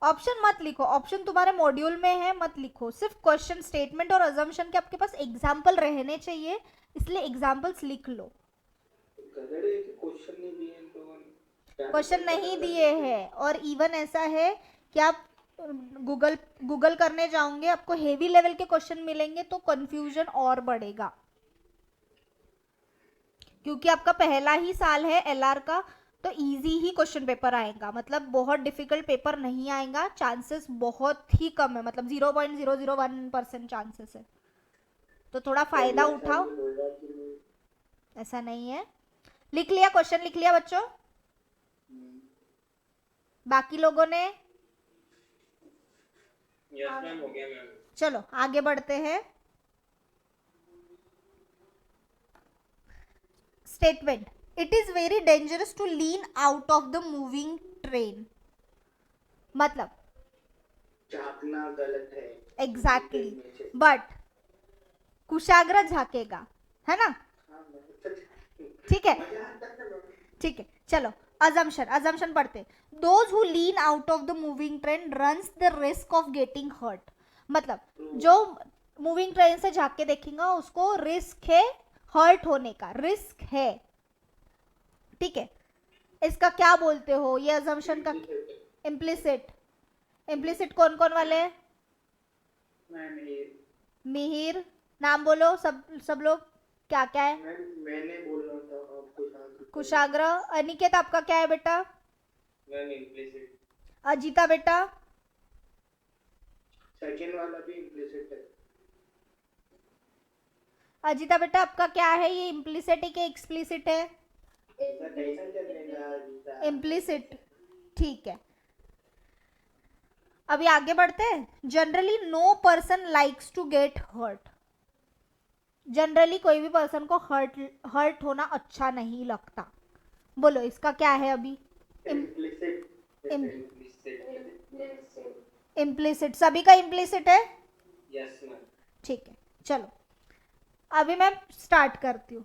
Speaker 1: ऑप्शन मत लिखो, ऑप्शन तुम्हारे मॉड्यूल में है, मत लिखो। सिर्फ क्वेश्चन, स्टेटमेंट और अजम्पशन के आपके पास एग्जाम्पल रहने चाहिए, इसलिए एग्जाम्पल्स लिख लो।
Speaker 2: क्वेश्चन नहीं दिए तो
Speaker 1: क्वेश्चन नहीं दिए हैं, और इवन ऐसा है कि आप गूगल करने जाओगे, आपको हेवी लेवल के क्वेश्चन मिलेंगे तो कंफ्यूजन और बढ़ेगा, क्योंकि आपका पहला ही साल है एलआर का, तो इजी ही क्वेश्चन पेपर आएगा, मतलब बहुत डिफिकल्ट पेपर नहीं आएगा, चांसेस बहुत ही कम है, मतलब 0.001% चांसेस है, तो थोड़ा फायदा उठाओ। ऐसा नहीं है। लिख लिया, क्वेश्चन लिख लिया बच्चों? बाकी लोगों ने?
Speaker 2: यस मैम, हो गया मैम।
Speaker 1: चलो आगे बढ़ते हैं। Statement, it is very dangerous to lean out of the moving train, मतलब
Speaker 2: झांकना गलत है।
Speaker 1: एग्जैक्टली, बट कुशाग्र झाकेगा, है ना? ठीक है, ठीक है, चलो अजम्पशन पढ़ते। Those who lean out of the moving train runs the risk of getting hurt, मतलब जो मूविंग ट्रेन से झांक के देखेगा उसको रिस्क है, हर्ट होने का रिस्क है, ठीक है? इसका क्या बोलते हो, ये अजम्पशन का इम्प्लिसिट कौन कौन वाले हैं? मिहिर, नाम बोलो सब लोग, क्या क्या है?
Speaker 2: मैंने बोलना था आपको।
Speaker 1: कुशाग्र, अनिकेत आपका क्या है बेटा?
Speaker 2: इम्प्लिसिट।
Speaker 1: अजीता बेटा?
Speaker 2: सेकंड वाला भी इम्प्लिसिट है।
Speaker 1: अजीता बेटा आपका क्या है, ये इम्प्लिसिट है कि एक्सप्लिसिट है? इम्प्लिसिट, ठीक है। अभी आगे बढ़ते हैं. Generally no person likes to get hurt. Generally कोई भी पर्सन को हर्ट होना अच्छा नहीं लगता. बोलो इसका क्या है अभी.
Speaker 2: Implicit.
Speaker 1: Im-
Speaker 3: Listen.
Speaker 1: इम्प्लिसिट. सभी का इम्प्लिसिट है.
Speaker 2: Yes, ma'am.
Speaker 1: ठीक है चलो अभी मैं स्टार्ट करती हूँ.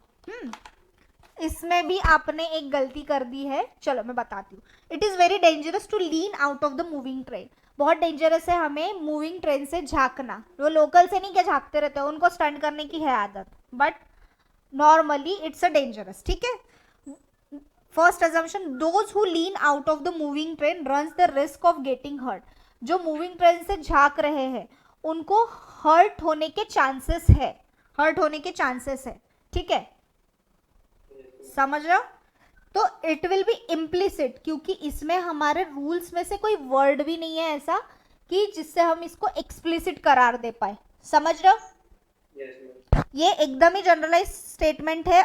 Speaker 1: इसमें भी आपने एक गलती कर दी है. चलो मैं बताती हूँ. It is very dangerous to lean out of the moving train. बहुत डेंजरस है हमें मूविंग ट्रेन से झांकना. वो लोकल से नहीं क्या झांकते रहते हैं, उनको स्टंट करने की है आदत, but normally it's a dangerous. ठीक है. First assumption, those who lean out of the moving train runs the risk of getting hurt. जो मूविंग ट्रेन से झांक रहे हैं उनको हर्ट होने के चांसेस है. हर्ट होने के चांसेस है. ठीक है समझ रहे हो. तो इट विल बी इम्प्लिसिट क्योंकि इसमें हमारे रूल्स में से कोई वर्ड भी नहीं है ऐसा कि जिससे हम इसको एक्सप्लिसिट करार दे पाए. समझ रहे हो.
Speaker 2: Yes, ma'am.
Speaker 1: ये एकदम ही जनरलाइज स्टेटमेंट है.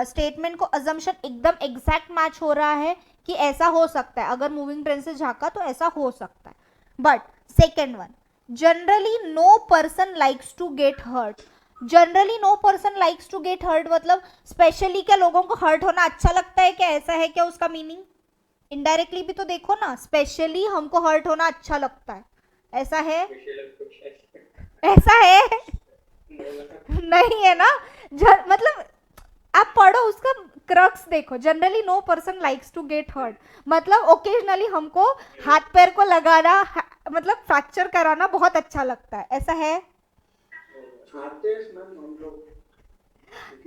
Speaker 1: स्टेटमेंट को अजम्पशन एकदम एग्जैक्ट मैच हो रहा है कि ऐसा हो सकता है. अगर मूविंग ट्रेन से झांका तो ऐसा हो सकता है. But second one, generally no person likes to get hurt. Generally no person likes to get hurt मतलब स्पेशली क्या लोगों को हर्ट होना अच्छा लगता है क्या, ऐसा है क्या उसका मीनिंग. इनडायरेक्टली भी तो देखो ना, स्पेशली हमको हर्ट होना अच्छा लगता है, ऐसा है. ऐसा है नहीं है ना. मतलब आप पढ़ो उसका क्रक्स देखो. Generally no person likes to get hurt मतलब ओकेजनली हमको हाथ पैर को लगाना मतलब फ्रैक्चर कराना बहुत अच्छा लगता है, ऐसा है.
Speaker 2: आते हैं मैम हम लोग.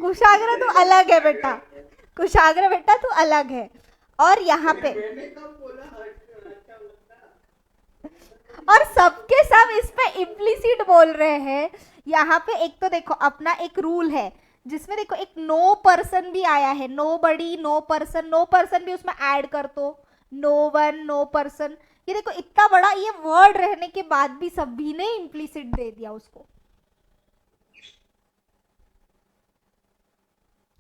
Speaker 1: कुशाग्र तो अलग है बेटा. कुशाग्र बेटा तू अलग है. और यहाँ पे
Speaker 2: मैंने कब बोला अच्छा लगता.
Speaker 1: और सबके सब इस पे इम्प्लिसिट बोल रहे हैं. यहाँ पे एक तो देखो अपना एक रूल है जिसमें देखो एक नो पर्सन भी आया है. Nobody, no person, no person भी उसमें ऐड कर दो. No one, no person. ये देखो इतना बड़ा ये वर्ड रहने के बाद भी सभी ने इम्प्लिसिट दे दिया उसको.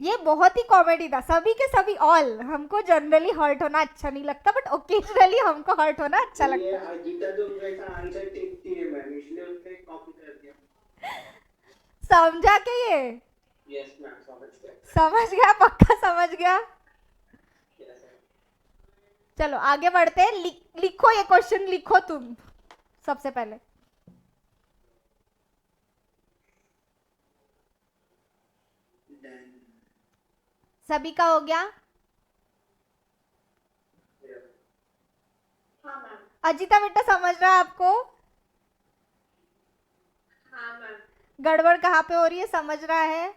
Speaker 1: ये बहुत ही कॉमेडी था. सभी के सभी ऑल. हमको जनरली हर्ट होना अच्छा नहीं लगता बट ओकेजनली हमको हर्ट होना अच्छा लगता है.
Speaker 2: ये अजीता जो वैसा आंसर देखती है मैम इसलिए उसने कॉपी कर दिया.
Speaker 1: समझा के ये.
Speaker 2: यस मैम समझ गया.
Speaker 1: समझ गया. पक्का समझ गया.
Speaker 2: Yes ma'am.
Speaker 1: चलो आगे बढ़ते हैं. लिखो ये क्वेश्चन लिखो तुम सबसे पहले. सभी का हो गया.
Speaker 3: हाँ मैम.
Speaker 1: अजीता बेटा समझ रहा है आपको.
Speaker 3: हाँ मैम.
Speaker 1: गड़बड़ कहाँ पे हो रही है समझ रहा है.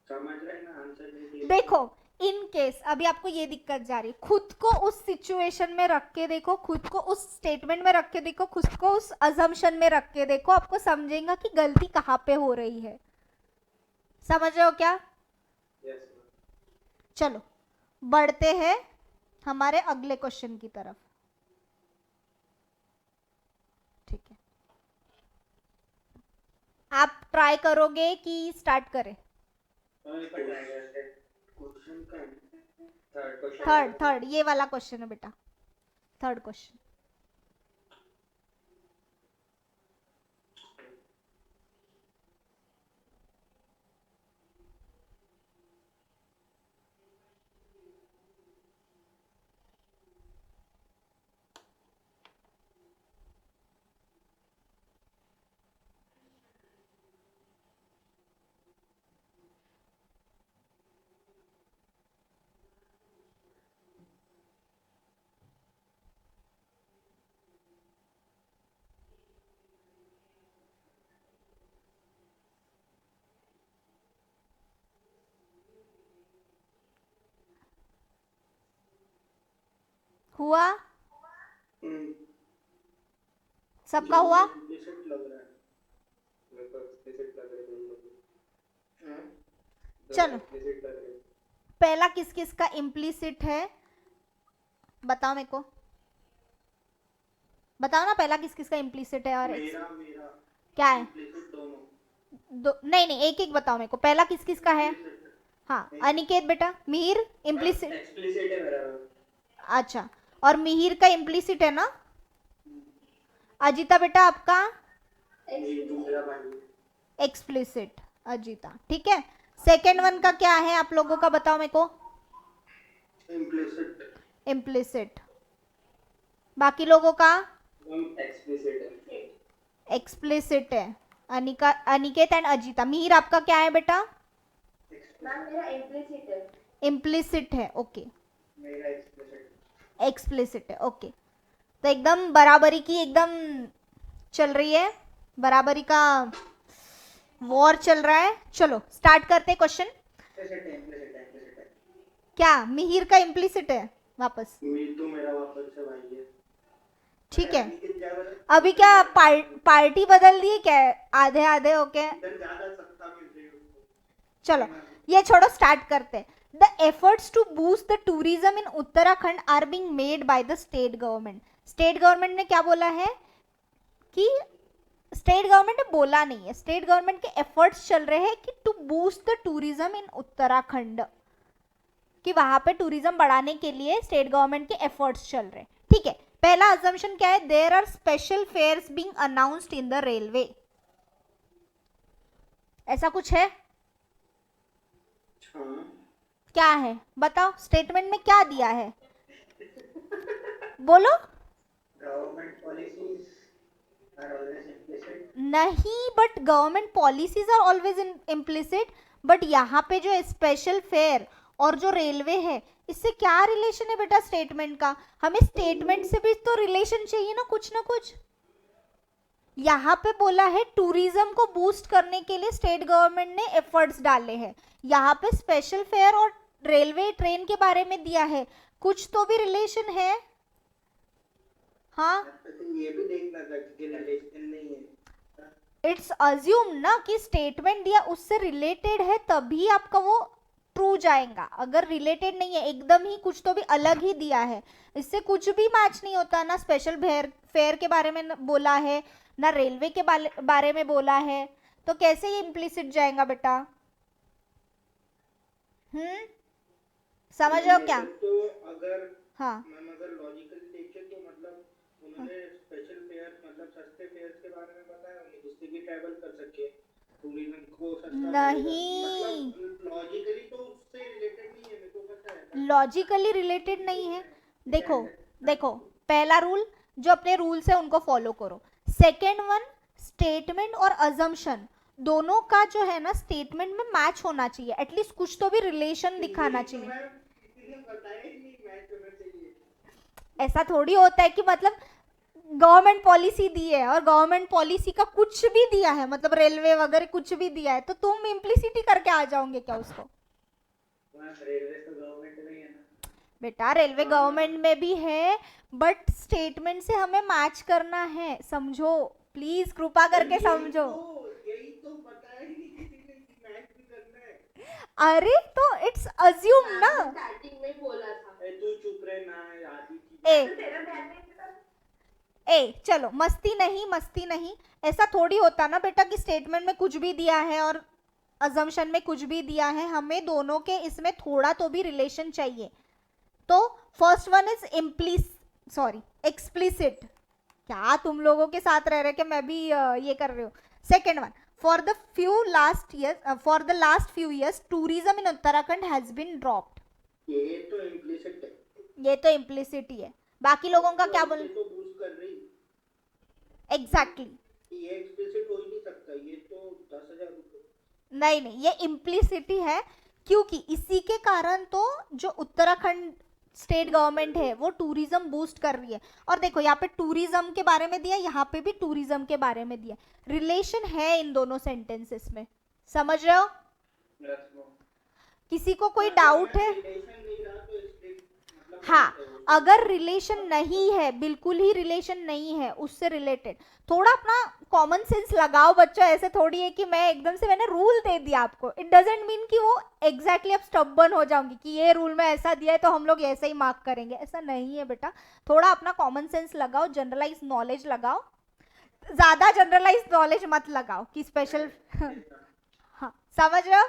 Speaker 2: समझ रहे ना आंसर नहीं दिया.
Speaker 1: देखो इन केस अभी आपको ये दिक्कत जा रही है. खुद को उस सिचुएशन में रख के देखो, खुद को उस स्टेटमेंट में रख के देखो, खुद को उस अजम्पशन में रख के देखो. आपको समझेगा कि गलती कहाँ पे हो रही है. समझ रहे हो क्या.
Speaker 2: Yes ma'am.
Speaker 1: चलो बढ़ते हैं हमारे अगले क्वेश्चन की तरफ. ठीक है आप ट्राई करोगे कि स्टार्ट करें.
Speaker 2: क्वेश्चन का थर्ड क्वेश्चन.
Speaker 1: थर्ड ये वाला क्वेश्चन है बेटा. Third question. हुआ सबका हुआ.
Speaker 2: Implicit लग रहा है. मेरे को explicit लग रहा है दोनों.
Speaker 1: चलो
Speaker 2: Implicit लग रहा है.
Speaker 1: पहला किस किस का इम्प्लिसिट है बताओ मेरे को. बताओ ना पहला किस किस का इम्प्लिसिट है. और
Speaker 2: मेरा
Speaker 1: क्या है.
Speaker 2: implicit दोनों.
Speaker 1: नहीं नहीं एक एक बताओ मेरे को. पहला किस किस का है. हाँ अनिकेत बेटा. मिहिर इम्प्लिसिट.
Speaker 2: Explicit है मेरा.
Speaker 1: अच्छा और मिहिर का इम्प्लिसिट है ना. अजीता बेटा आपका
Speaker 2: ये दूसरा भाई
Speaker 1: एक्सप्लिसिट, अजीता, ठीक है। सेकेंड वन का क्या है आप लोगों का, बताओ मेरे को।
Speaker 2: Implicit
Speaker 1: implicit. बाकी लोगों का
Speaker 2: एक्सप्लिसिट है।
Speaker 1: एक्सप्लिसिट है। अनिका, अनिकेत एंड अजीता। मिहिर आपका क्या है बेटा?
Speaker 3: मैम मेरा implicit है.
Speaker 1: इम्प्लिसिट है, ओके।
Speaker 2: मेरा एक्सप्लिसिट
Speaker 1: एक्सप्लिसिट है, ओके। तो एकदम बराबरी की एकदम चल रही है, बराबरी का वॉर चल रहा है। चलो स्टार्ट करते हैं क्वेश्चन।
Speaker 2: इम्प्लिसिट है।
Speaker 1: क्या मिहिर का इम्प्लिसिट है वापस?
Speaker 2: तो मेरा वापस से भाई है।
Speaker 1: ठीक है।
Speaker 2: लेकिन क्या बता,
Speaker 1: अभी क्या पार्टी बदल दी है क्या, आधे आधे होके?
Speaker 2: इधर ज्यादा सत्ता मिल रही है उसको।
Speaker 1: चलो ये छोड़ो, स्टार्ट करते हैं। The efforts to boost the tourism in Uttarakhand are being made by the state government. State government ने क्या बोला है कि, स्टेट गवर्नमेंट ने बोला नहीं है, स्टेट गवर्नमेंट के एफर्ट्स चल रहे हैं कि to boost the tourism in Uttarakhand, कि वहां पे टूरिज्म बढ़ाने के लिए स्टेट गवर्नमेंट के एफर्ट्स चल रहे हैं। ठीक है, पहला अजम्पशन क्या है? There are special fares being announced in the railway. ऐसा कुछ है?
Speaker 2: हाँ
Speaker 1: क्या है बताओ, स्टेटमेंट में क्या दिया है, बोलो।
Speaker 2: Government policies are always implicit.
Speaker 1: नहीं, but government policies are always implicit, but यहाँ पे जो स्पेशल फेयर और जो रेलवे है, इससे क्या रिलेशन है बेटा स्टेटमेंट का? हमें स्टेटमेंट से भी तो रिलेशन चाहिए ना कुछ। यहाँ पे बोला है टूरिज्म को बूस्ट करने के लिए स्टेट गवर्नमेंट ने एफर्ट्स डाले हैं, यहाँ पे स्पेशल फेयर और रेलवे ट्रेन के बारे में दिया है, कुछ तो भी रिलेशन है। हाँ,
Speaker 2: ये भी देखना था कि रिलेशन नहीं है।
Speaker 1: इट्स अज्यूम ना कि स्टेटमेंट दिया उससे रिलेटेड है, तभी आपका वो ट्रू जाएगा। अगर रिलेटेड नहीं है, एकदम ही कुछ तो भी अलग ही दिया है, इससे कुछ भी मैच नहीं होता। ना स्पेशल फेयर के बारे में बोला है, ना रेलवे के बारे में बोला है, तो कैसे ये इम्प्लिसिट जाएगा बेटा? समझ रहे हो क्या?
Speaker 2: तो अगर
Speaker 1: हाँ,
Speaker 2: मैम अगर लॉजिकली देखें तो मतलब उन्होंने स्पेशल फेयर मतलब सस्ते फेयर्स के बारे में बताया उन्हें, जिससे कि ट्रैवल कर सके टूरिज्म को सस्ता
Speaker 1: नहीं,
Speaker 2: मतलब लॉजिकली तो उससे रिलेटेड नहीं है, मेरे को पता है।
Speaker 1: लॉजिकली रिलेटेड नहीं है। देखो पहला रूल, जो अपने रूल्स है उनको फॉलो करो। सेकेंड वन, स्टेटमेंट और अजम्पशन दोनों का जो है ना स्टेटमेंट में मैच होना चाहिए, एटलीस्ट कुछ तो भी रिलेशन दिखाना चाहिए।
Speaker 2: बताया ही नहीं मैच होना चाहिए।
Speaker 1: ऐसा थोड़ी होता है कि मतलब गवर्नमेंट पॉलिसी दी है और गवर्नमेंट पॉलिसी का कुछ भी दिया है, मतलब रेलवे वगैरह कुछ भी दिया है, तो तुम इम्प्लिसिटी करके आ जाओगे क्या उसको?
Speaker 2: रेलवे तो गवर्नमेंट में ही है ना
Speaker 1: बेटा, रेलवे गवर्नमेंट में भी है, बट स्टेटमेंट से हमें मैच करना है, समझो प्लीज, कृपा करके समझो।
Speaker 2: यही तो बताया ही नहीं किसी ने कि मैच भी करना है।
Speaker 1: अरे तो इट्स अज्यूम ना।
Speaker 3: स्टार्टिंग में बोला था.
Speaker 2: तू चुप रहे ना, आधी
Speaker 1: ए
Speaker 3: तेरा ध्यान नहीं था.
Speaker 1: चलो मस्ती नहीं, ऐसा थोड़ी होता ना बेटा कि स्टेटमेंट में कुछ भी दिया है और अजम्पशन में कुछ भी दिया है, हमें दोनों के इसमें थोड़ा तो भी रिलेशन चाहिए। तो फर्स्ट वन इज एक्सप्लिसिट। क्या तुम लोगों के साथ रह रहे कि मैं भी ये कर रही हूँ। Second one, for the last few years tourism in Uttarakhand has been dropped.
Speaker 2: ये तो इम्प्लिसिट है,
Speaker 1: ये तो इम्प्लिसिट ही है। बाकी लोगों का क्या बोल?
Speaker 2: तो बूस्ट कर रही
Speaker 1: एग्जैक्टली,
Speaker 2: ये एक्सप्लिसिट हो ही नहीं सकता, ये तो 10,000 रुपए।
Speaker 1: नहीं, ये इम्प्लिसिटी है, क्योंकि इसी के कारण तो जो उत्तराखंड स्टेट गवर्नमेंट है वो टूरिज्म बूस्ट कर रही है। और देखो यहाँ पे टूरिज्म के बारे में दिया, यहाँ पे भी टूरिज्म के बारे में दिया, रिलेशन है इन दोनों सेंटेंसेस में, समझ रहे हो? किसी को कोई डाउट है? हाँ, अगर रिलेशन नहीं है, बिल्कुल ही रिलेशन नहीं है उससे रिलेटेड, थोड़ा अपना कॉमन सेंस लगाओ बच्चों। ऐसे थोड़ी है कि मैं एकदम से मैंने रूल दे दिया आपको, इट डजंट मीन कि वो एग्जैक्टली अब स्टबर्न हो जाऊंगी कि ये रूल में ऐसा दिया है तो हम लोग ऐसे ही मार्क करेंगे, ऐसा नहीं है बेटा। थोड़ा अपना कॉमन सेंस लगाओ, जनरलाइज नॉलेज लगाओ, ज्यादा जनरलाइज नॉलेज मत लगाओ कि स्पेशल हाँ, समझ रहे हो?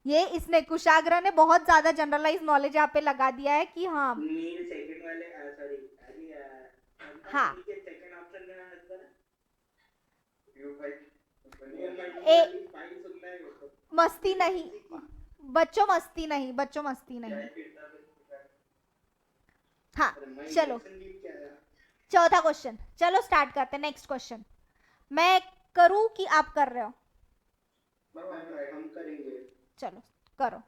Speaker 1: ये इसने कुशाग्र ने बहुत ज्यादा जनरलाइज नॉलेज यहाँ पे लगा दिया है कि हाँ
Speaker 2: नील सेकंड वाले सॉरी
Speaker 1: हाँ
Speaker 2: सेकंड ऑप्शन में आंसर है
Speaker 4: यू फाइट
Speaker 2: फाइल सुनना है मेरे को।
Speaker 1: मस्ती नहीं बच्चों, मस्ती नहीं बच्चों, मस्ती नहीं। हाँ चलो
Speaker 2: क्या है?
Speaker 1: चौथा क्वेश्चन, चलो स्टार्ट करते हैं। नेक्स्ट क्वेश्चन मैं करूं कि आप कर रहे हो?
Speaker 2: हम करेंगे।
Speaker 1: चलो करो।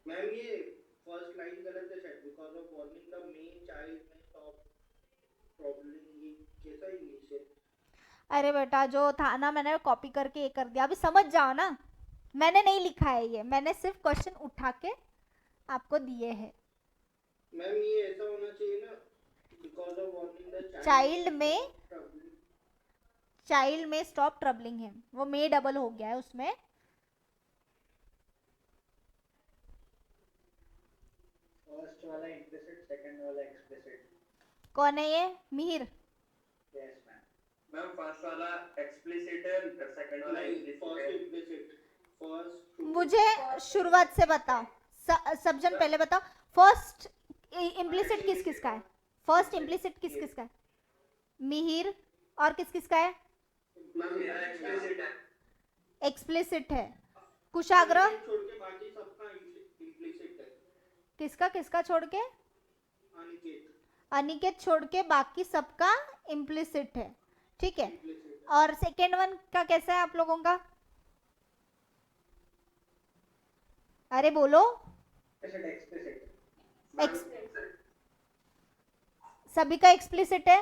Speaker 2: मैम ये फर्स्ट लाइन गलत है शायद, because of warning the main child में स्टॉप प्रॉब्लम, ये कैसा इंग्लिश है?
Speaker 1: अरे बेटा जो था ना मैंने कॉपी करके ये कर दिया, अभी समझ जाओ ना। मैंने नहीं लिखा है ये, मैंने सिर्फ क्वेश्चन उठा के आपको दिए हैं।
Speaker 2: मैम ये ऐसा होना चाहिए ना, because of warning the
Speaker 1: child में स्टॉप ट्रबलिंग हिम, वो मे डबल हो गया है उसमें।
Speaker 2: फर्स्ट वाला इम्प्लिसिट, सेकंड वाला एक्सप्लिसिट।
Speaker 1: कौन है ये? Mihir.
Speaker 2: Yes ma'am.
Speaker 4: Ma'am first वाला एक्सप्लिसिट है, सेकंड वाला
Speaker 2: इम्प्लिसिट। फर्स्ट
Speaker 1: मुझे शुरुआत से बताओ, सब जन पहले बताओ फर्स्ट इम्प्लिसिट किस किस का है? फर्स्ट इम्प्लिसिट किस किस का है? मिहिर। और किस किस का है?
Speaker 4: मैम मेरा एक्सप्लिसिट है।
Speaker 1: एक्सप्लिसिट है। कुशाग्र
Speaker 2: छोड़ के बाकी सबका इम्प्लिसिट है।
Speaker 1: किसका किसका छोड़ के?
Speaker 2: अनिकेत।
Speaker 1: अनिकेत छोड़ के बाकी सबका इम्प्लिसिट है, ठीक है। और सेकेंड वन का कैसा है आप लोगों का? अरे बोलो। सभी का एक्सप्लिसिट है,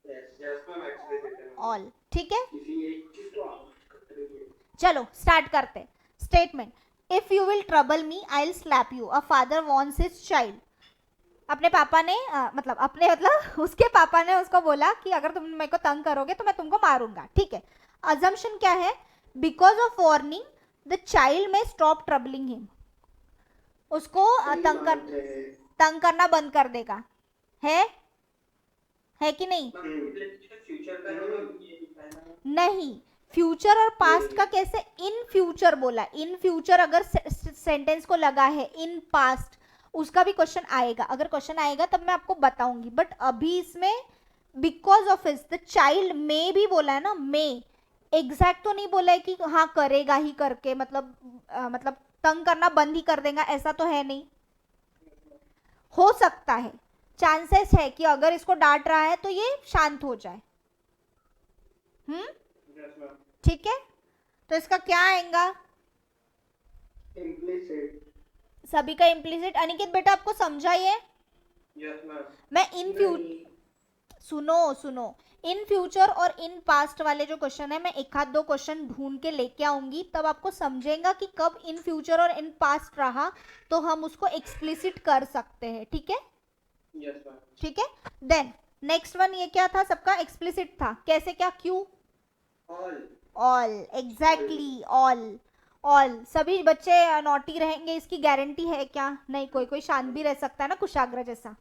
Speaker 4: यस मैम एक्सप्लिसिट है।
Speaker 1: ऑल, ठीक है।
Speaker 2: किसी एक चीज तो आप करेंगे।
Speaker 1: चलो स्टार्ट करते हैं। Statement, if you will trouble me I will slap you, a father wants his child. अपने पापा ने मतलब उसके पापा ने उसको बोला कि अगर तुम मेरे को तंग करोगे तो मैं तुमको मारूंगा, ठीक है। अजम्पशन क्या है? Because of warning the child में स्टॉप ट्रबलिंग हिम, उसको तंग करना बंद कर देगा, है कि नहीं?
Speaker 4: फ्यूचर का
Speaker 1: नहीं, फ्यूचर और पास्ट का कैसे इन फ्यूचर बोला? इन फ्यूचर अगर सेंटेंस को लगा है इन पास्ट, उसका भी क्वेश्चन आएगा। अगर क्वेश्चन आएगा तब मैं आपको बताऊंगी, बट अभी इसमें because of his the child में भी बोला है ना, में एग्जैक्ट तो नहीं बोला है कि हाँ करेगा ही करके, मतलब तंग करना बंद ही कर देगा, ऐसा तो है नहीं। हो सकता है, चांसेस है कि अगर इसको डांट रहा है तो ये शांत हो जाए। ठीक है, तो इसका क्या आएगा?
Speaker 2: इम्प्लिसिट।
Speaker 1: सभी का इम्प्लिसिट। अनिकेत बेटा आपको समझा ये?
Speaker 4: Yes ma'am.
Speaker 1: मैं इन सुनो इन फ्यूचर और इन पास्ट वाले जो क्वेश्चन है मैं एक आध दो क्वेश्चन ढूंढ के लेके आऊंगी, तब आपको समझेगा कि कब इन फ्यूचर और इन पास्ट रहा तो हम उसको एक्सप्लिसिट कर सकते हैं, ठीक है।
Speaker 4: Yes ma'am.
Speaker 1: ठीक है, देन नेक्स्ट वन ये क्या था? सबका एक्सप्लिसिट था, कैसे क्या? क्यों? All, exactly all. सभी बच्चे नॉटी रहेंगे इसकी गारंटी है क्या? नहीं, कोई कोई शांत भी रह सकता है ना, कुशाग्र जैसा।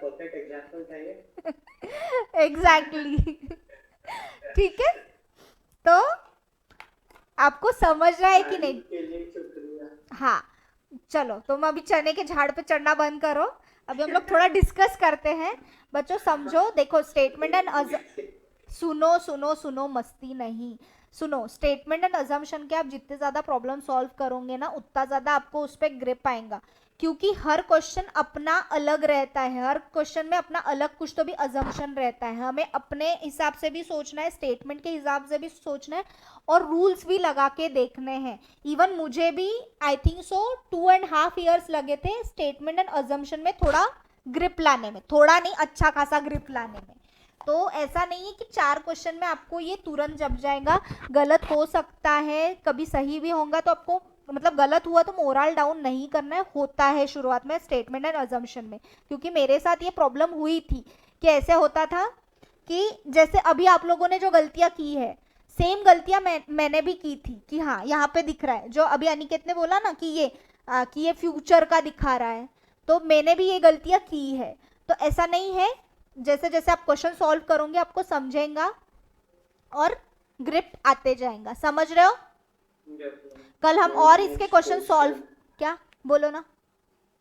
Speaker 2: परफेक्ट एग्जांपल था ये।
Speaker 1: एग्जैक्टली ठीक है, तो आपको समझ रहा है कि नहीं? हाँ चलो, तुम अभी चने के झाड़ पे चढ़ना बंद करो, अभी हम लोग थोड़ा डिस्कस करते हैं। बच्चों समझो, देखो स्टेटमेंट एंड सुनो मस्ती नहीं, सुनो। स्टेटमेंट एंड अजम्पशन के आप जितने ज्यादा प्रॉब्लम सॉल्व करोगे ना उतना ज्यादा आपको उस पर ग्रिप आएगा, क्योंकि हर क्वेश्चन अपना अलग रहता है, हर क्वेश्चन में अपना अलग कुछ तो भी अजम्पशन रहता है। हमें अपने हिसाब से भी सोचना है, स्टेटमेंट के हिसाब से भी सोचना है, और रूल्स भी लगा के देखने हैं। इवन मुझे भी आई थिंक सो 2.5 years लगे थे स्टेटमेंट एंड अजम्पशन में थोड़ा ग्रिप लाने में, थोड़ा नहीं अच्छा खासा ग्रिप लाने में। तो ऐसा नहीं है कि 4 क्वेश्चन में आपको ये तुरंत जम जाएगा, गलत हो सकता है, कभी सही भी होगा, तो आपको मतलब गलत हुआ तो मोरल डाउन नहीं करना है। होता है शुरुआत में स्टेटमेंट एंड अजम्पशन में, क्योंकि मेरे साथ ये प्रॉब्लम हुई थी कि ऐसे होता था कि जैसे अभी आप लोगों ने जो गलतियां की है सेम गलतियां मैंने भी की थी, कि हाँ यहाँ पे दिख रहा है, जो अभी अनिकेत ने बोला ना कि ये फ्यूचर का दिखा रहा है, तो मैंने भी ये गलतियां की है। तो ऐसा नहीं है, जैसे जैसे आप क्वेश्चन सॉल्व करोगे आपको समझेगा और ग्रिप आते जाएगा, समझ रहे हो? कल हम और इसके क्वेश्चन सॉल्व, क्या बोलो ना,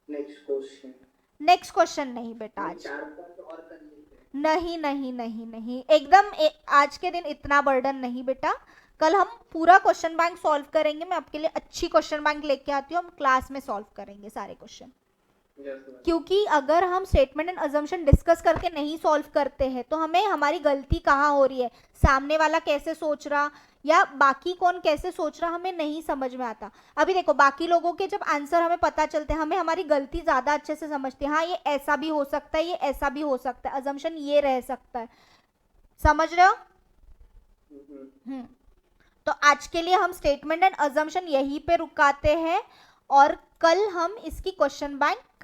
Speaker 2: नेक्स्ट क्वेश्चन,
Speaker 1: नेक्स्ट क्वेश्चन नहीं बेटा आज,
Speaker 2: 4-5 और कर लेते हैं।
Speaker 1: नहीं नहीं नहीं नहीं, एकदम आज के दिन इतना बर्डन नहीं बेटा। कल हम पूरा क्वेश्चन बैंक सॉल्व करेंगे, मैं आपके लिए अच्छी क्वेश्चन बैंक लेके आती हूँ, हम क्लास में सॉल्व करेंगे सारे क्वेश्चन। क्योंकि अगर हम स्टेटमेंट एंड अजम्पशन डिस्कस करके नहीं सॉल्व करते हैं तो हमें हमारी गलती कहाँ हो रही है, सामने वाला कैसे सोच रहा या बाकी कौन कैसे सोच रहा, हमें नहीं समझ में आता। अभी देखो बाकी लोगों के जब आंसर हमें पता चलते हैं, हमें हमारी गलती ज्यादा अच्छे से समझते हैं, हाँ ये ऐसा भी हो सकता है, ये ऐसा भी हो सकता है, अजम्पशन ये रह सकता है, समझ रहे हो। तो आज के लिए हम स्टेटमेंट एंड अजम्पशन यहीं पे रुकाते हैं और कल हम इसकी क्वेश्चन बैंक